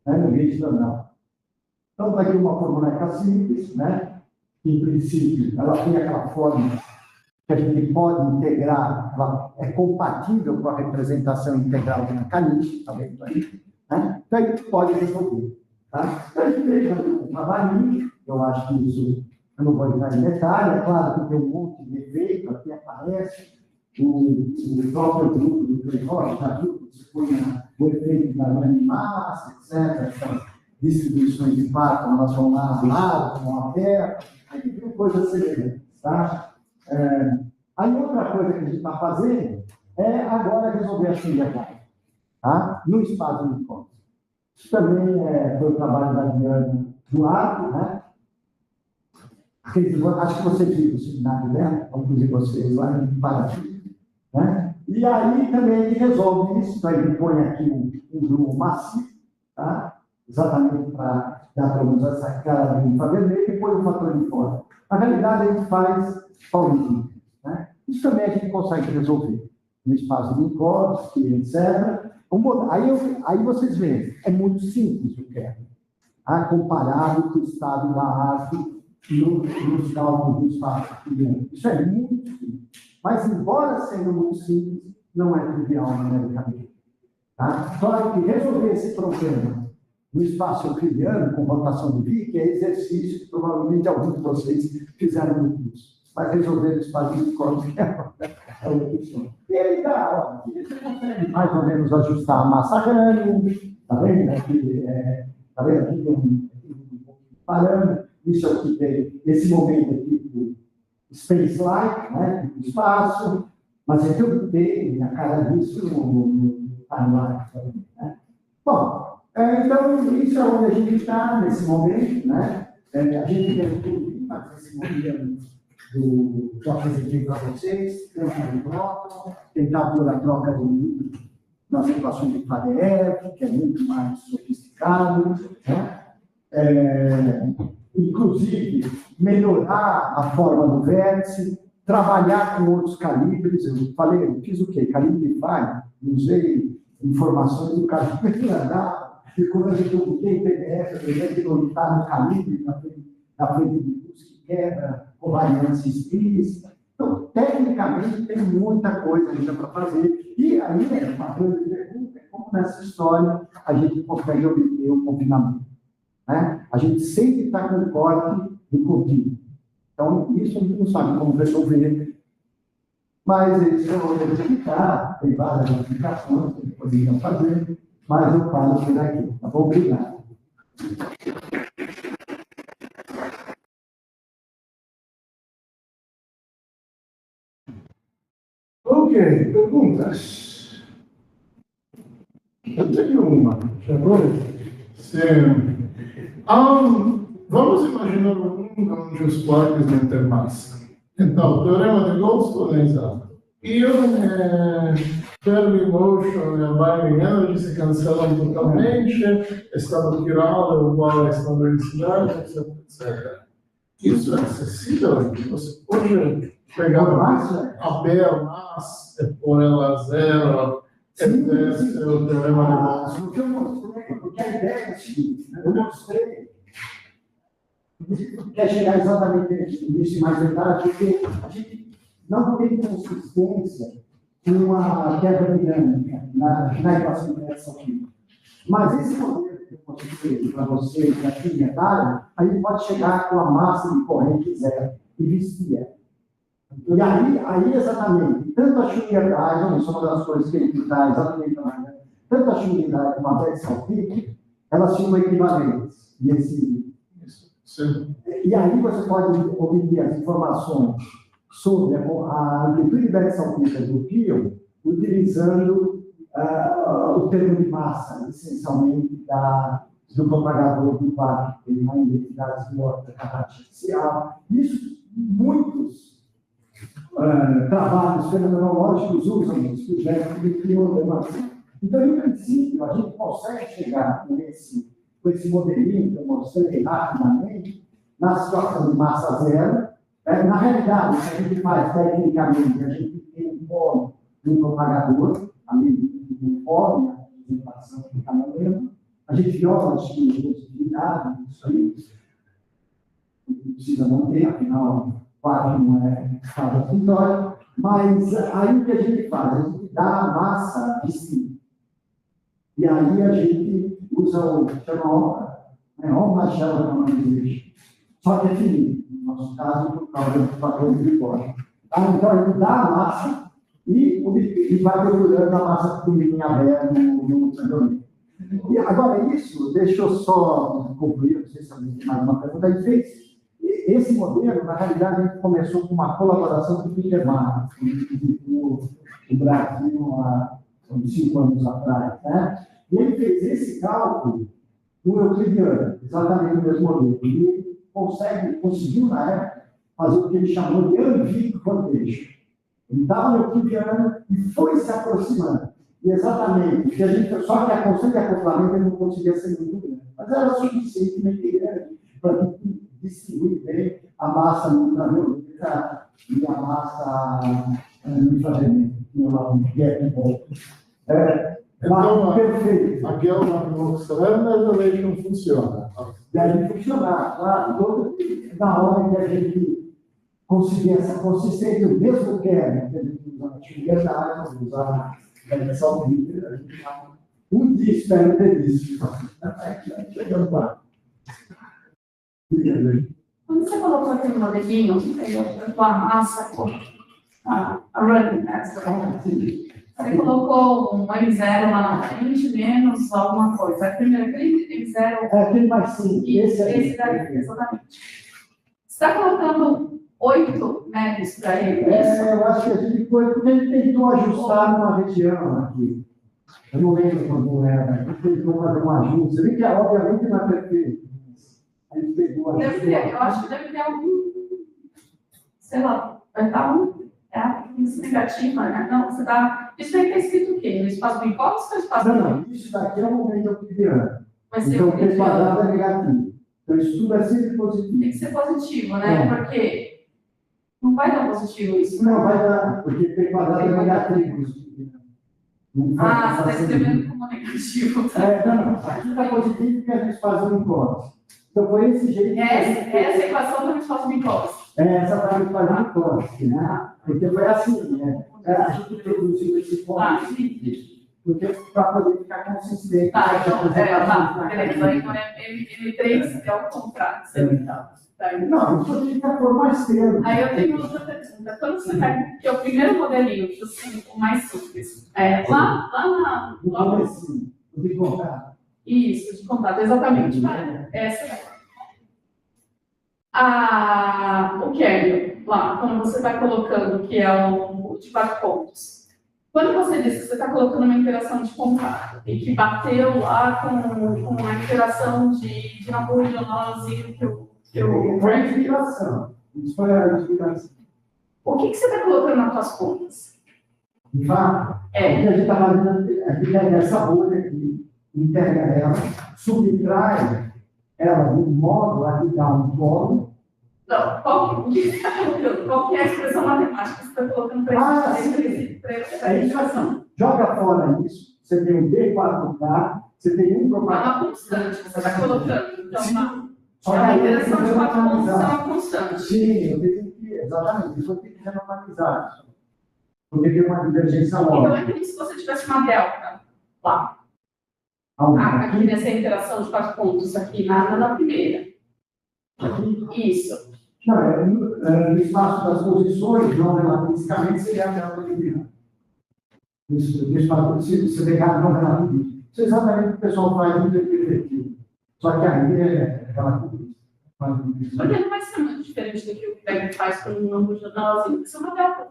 no vídeo não. Então, está aqui uma fórmula simples, né? Que, em princípio, ela tem aquela forma que a gente pode integrar, ela é compatível com a representação integral de Nakanishi, está vendo aí? Né? Então, a gente pode resolver. Tá? Então, a gente fez um trabalhinho, eu acho que isso, eu não vou entrar em detalhe, é claro que tem um monte de efeito, aqui aparece o próprio grupo do Clayton, já viu que se põe o efeito da grande massa, etc., essas distribuições de impacto, elas vão lá, vão aberto, aí viu coisas semelhantes, tá? Aí outra coisa que a gente está fazendo é agora resolver a singular, tá? No espaço de encontro. Isso também foi o trabalho da Diana Duarte, né? Acho que vocês viram o seminário dela, alguns de vocês lá em Paraty, né? E aí também ele resolve isso, então ele põe aqui um grupo massivo, tá? Exatamente para dar para usar essa cara de linfa vermelha e põe um fator de fora. Na realidade, a gente faz paulismo, né? Isso também a gente consegue resolver no espaço de Minkowski, etc. Aí vocês veem, é muito simples o que é, comparado com o estado da arte nos cálculos do espaço. Isso é muito simples. Mas, embora sendo muito simples, não é trivial numericamente. Tá? Só que resolver esse problema no espaço euclidiano, com rotação de Wien, que é exercício que provavelmente alguns de vocês fizeram no curso. Mas resolver o espaço de Minkowski é outra questão. E ele dá, ó, você consegue mais ou menos ajustar a massa grande, tá vendo? Tá vendo? Aqui tem um parâmetro, isso aqui tem, esse momento aqui do space-like, né? Do espaço, mas é que eu tenho a cara disso no timeline também, né? Bom, então, isso é onde a gente está nesse momento, né? A gente tem tudo para esse momento que eu apresentei para vocês, tentar em bloco, tentar pôr a troca nas equações de Fadeev, que é muito mais sofisticado, né? Inclusive, melhorar a forma do vértice, trabalhar com outros calibres. Eu falei, eu fiz o quê? Calibre Fine, usei informações do calibre granada, e quando a gente obtém PDF, eu tenho que notar no calibre, na frente de luz que quebra, covariância explícita. Então, tecnicamente, tem muita coisa ainda para fazer. E aí, uma grande pergunta é como nessa história a gente consegue obter o confinamento. Né? A gente sempre está com o corte do contínuo. Então, isso a gente não sabe como resolver. Mas isso eu vou explicar, tem várias aplicações que poderiam fazer, mas eu falo por aqui. Tá bom? Obrigado. Ok, perguntas? Eu tenho uma. Sim. Vamos imaginar um mundo onde os quarks não têm massa. Então, o teorema de Goldstone é exato. Ion, Fermi Motion e a Binding Energy se cancelam totalmente, estado chiral é igual a estado de densidade, etc. Isso é acessível? Você pode pegar a Bear Mass e pôr ela a zero, e descer o teorema de Goldstone? O que eu mostrei, porque a ideia é a seguinte, eu mostrei, quer chegar exatamente nisso mais detalhe, porque a gente não tem consistência com a quebra dinâmica na equação de reação química. Mas esse modelo que eu mostrei para vocês aqui em detalhe, a gente pode chegar com a massa de corrente zero. e vestia. E aí exatamente, tanto a Schwingerheim, isso é uma das coisas que ele dá exatamente também, né? Tanto a Schwingerheim como a Beth Salpic, elas tinham equivalentes nesse livro. Sim. E aí você pode obter as informações sobre a amplitude de Beth Salpic do Pio, utilizando o termo de massa, essencialmente, do propagador do quarto, que tem uma identidade morta artificial. Isso, muitos trabalhos fenomenológicos usam isso, que já é. Então, em princípio, a gente consegue chegar com esse modelinho que eu mostrei rapidamente, na situação de massa zero. Na realidade, o que a gente faz tecnicamente, a gente tem um polo de um propagador, além do polo, a representação de cada elemento. A gente viola as positividades, isso aí. Não precisa manter, afinal, quase não é fase sintótica. Mas aí o que a gente faz? A gente dá a massa de si. E aí a gente usa o Machado para não existe. Só que é finito, no nosso caso, por causa do padrão de código. Então, a gente dá a massa e vai procurando a massa pequenininha aberta no sangue. E agora, isso, deixa eu só concluir, não sei se alguém tem mais uma pergunta. Ele fez esse modelo, na realidade, a gente começou com uma colaboração com o Peter Marx, que visitou o Brasil há 5 anos atrás, né? E ele fez esse cálculo no euclidiano, exatamente o mesmo modelo. E ele conseguiu, na época, fazer o que ele chamou de unweak rotation. Ele estava no euclidiano e foi se aproximando. E exatamente, só que a constante de acoplamento ele não conseguia ser muito grande, mas era suficientemente grande para distribuir bem a massa ultravioleta e a massa infravermelha, que é bom. Então, perfeito. a Gell-Marx-Lerner relation funciona. Deve funcionar, claro, na hora que a gente conseguir essa consistência, o mesmo kernel que a gente usa na Schwingerheim, usar a versão líder, a gente um dia espero ter isso. Chegando lá. Quando você colocou aquele modelinho, com a massa, a running, né? Você colocou um M0 lá na frente, menos alguma coisa. A primeira, aquele M0. É aquele mais simples. Esse daí, exatamente. Você está colocando 8 metros para ele? Eu acho que a gente foi, porque ele tentou ajustar uma região aqui. Eu não lembro quando era, ele tentou fazer um ajuste. Você vê que, obviamente, não é perfeito. A gente pegou a eu acho que deve ter algum, sei lá, vai estar isso negativa, né? Não, você dá. Isso aí está escrito o quê? No espaço Minkowski ou no espaço? Não, isso daqui é um momento euclidiano. Vai ser então, o P quadrado é negativo. Então, isso tudo é sempre positivo. Tem que ser positivo, né? Porque não vai dar positivo isso. Não, vai dar, porque P quadrado é negativo. Você está escrevendo como negativo. Não, aqui está positivo porque a gente faz um hipótese. Então, foi esse jeito. Essa equação do espaço Minkowski. Essa para a gente fazer um hipótese, né? Porque foi assim, né? A gente produziu esse hipótese para poder ficar consistente. Beleza. Então, M3 é o contrário. Não, isso aqui fica por mais tempo. Aí eu tenho outra pergunta. Quando você pega, que é o primeiro modelinho, o mais simples, lá na. De contato. Isso, de contato, exatamente. Essa o kernel, lá, quando você está colocando, que é o de 4 pontos. Quando você diz que você está colocando uma interação de contato e que bateu lá com a interação de napoleonose que o Foi a explicação. Isso foi a explicação. O que você está colocando nas suas contas? De fato, o que a gente está fazendo, a gente pega essa bolha aqui, integra ela, subtrai ela de modo a lhe dar um polo. Não, qual que é a expressão matemática que você está colocando para a equação? Joga fora isso, você tem um D4K, você tem um propagador. É uma constante que você está colocando. Então, a interação de 4 pontos é uma constante. Sim, eu tenho que, exatamente, isso eu tenho que renormalizar. Porque tem uma divergência lógica. Então, é como se você tivesse uma delta lá. Aqui nessa interação de 4 pontos, aqui na primeira. Isso. Não, no espaço das posições, não relativisticamente, seria aquela equilibrada. Isso, se pegar não relativismo. Isso é exatamente o que o pessoal faz no efetivo. Só que aí é relativista. Porque não vai ser muito diferente do que o PEG faz com um novo jornalzinho, isso é uma data.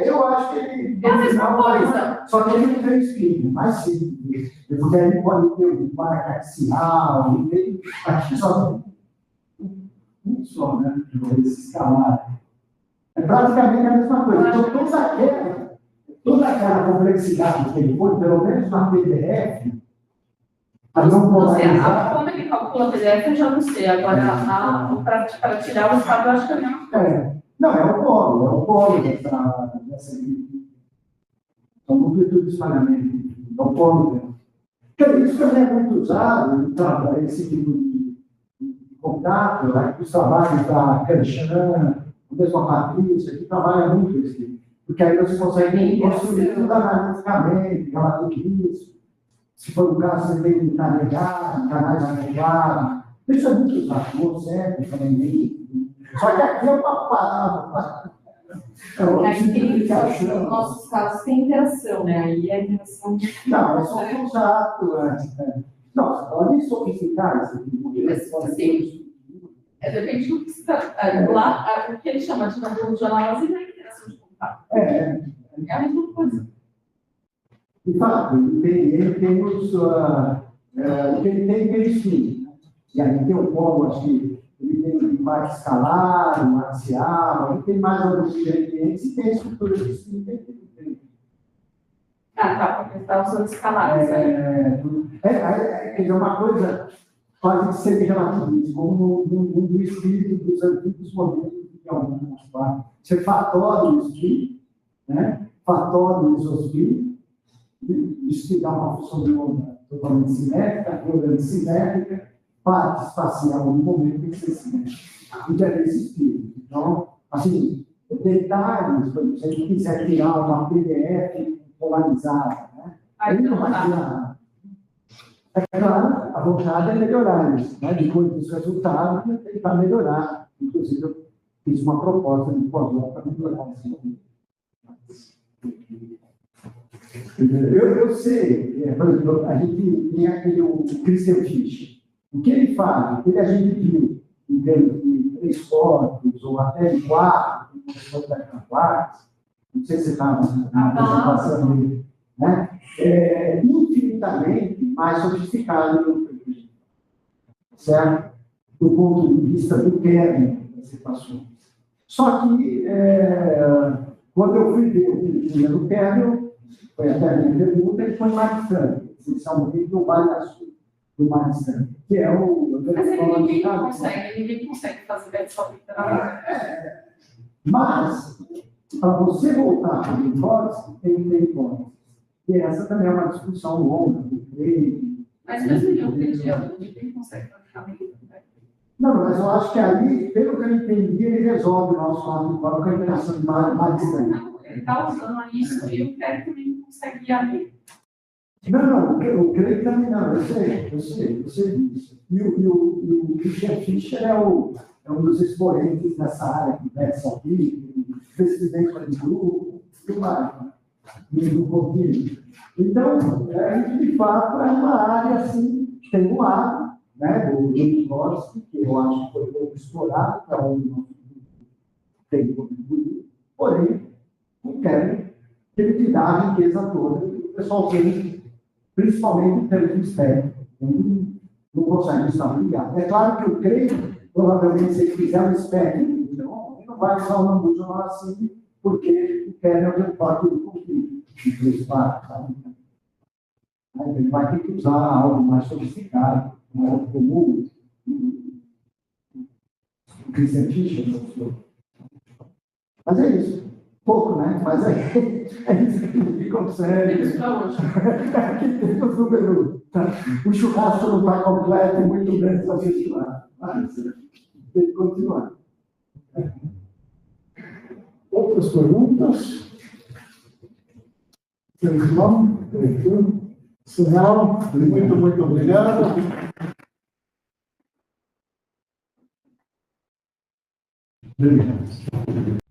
Eu acho que ele. É a mesma coisa. Só que ele não tem espírito, mais simples. Porque ele pode ter um marca axial, ele tem. Aqui só tem um só, né? Esse escalar. É praticamente a mesma coisa. Então, toda aquela complexidade que ele põe, pelo menos na PDF, a não polarizar. Como ele calcula o PDF, eu já não sei. Agora, para tirar o estado, eu acho que é a mesma coisa. Não, é o polo dessa amplitude de espalhamento, é o polo. Então, isso também é muito usado para esse tipo de contato, né? Os trabalhos da Kanchan, a mesma Patrícia, que trabalha muito esse tipo. Porque aí você consegue construir tudo analiticamente, relativismo. Se for o caso, você tem que navegar, canais navegados. Isso é muito usado, o CEP também. Só que aqui é uma palavra. Nos nossos casos tem interação, né? Aí a interação. Não, é só um usato. Não, você pode sofisticar isso aqui. Depende do que você está. Lá, o que ele chama de jornalzinho é interação de contato. É a mesma coisa. De fato, ele tem os. Ele tem perfil. E aí tem o polo, acho que ele tem um marco escalar, um axial, ele tem mais alguns ingredientes e tem estruturas distintas. Tá, porque está usando escalares. Quer dizer, uma coisa quase que semi-relativismo, como no espírito dos antigos modelos de alguns. Você fatório o espírito, né? Fatório o isospírito, isso que dá uma função de onda totalmente simétrica, totalmente simétrica, parte espacial no momento tem que ser simétrica. Então, é esse espírito. Então, assim, detalhes, por exemplo, se a gente quiser tirar uma PDF polarizada, né? Aí não vai tirar. É claro, a vontade é melhorar isso, né? Depois dos resultados, tentar melhorar. Inclusive, eu fiz uma proposta de pós-doc para melhorar isso. Eu sei, por exemplo, a gente tem aquele o Christian Fisch. O que ele faz, o que a gente viu em termos de 3 corpos, ou até de 4, não sei se você estava na apresentação dele, né? É infinitamente mais sofisticado do que certo? Do ponto de vista do kernel das equações. Só que, quando eu fui ver o que do kernel, foi até a minha pergunta, ele foi mais distante, essencialmente do mais distante, que é o... Mas ninguém consegue fazer versão literal. Mas, para você voltar para a hipótese, tem que ter hipótese. E essa também é uma discussão longa, do treino. Mas mesmo em um ninguém consegue fazer. Não, mas eu acho que ali, pelo que eu entendi, ele resolve o nosso lado com a interação de mais distante. Não, ele está usando isso e o Craig também não consegue ir ali. Não, o Craig também não, eu sei disso. E o Christian Fischer é um dos expoentes dessa área que conversa aqui, presidente de grupo, tudo mais, do convívio. Então, a gente, de fato, é uma área assim, tem um lado, né, do Vygotsky, que eu acho que foi pouco explorado, que é onde nós tem contribuído, porém, não querem que ele te dá a riqueza toda, que o pessoal tem, principalmente em termos de espectro, não consegue estar ligado. É claro que o Craig, provavelmente, se ele fizer um espectro, então, ele não vai usar o Nambu assim, porque ele quer o resultado do conflito. Ele vai ter que usar algo mais sofisticado, algo comum. O Christian Fischer mostrou. Mas é isso. Pouco, né? Mas é isso que a gente consegue. Aqui temos o número. O churrasco não está completo, muito bem para festivar. Mas tem que continuar. Outras perguntas? Se não, muito obrigado. Obrigado.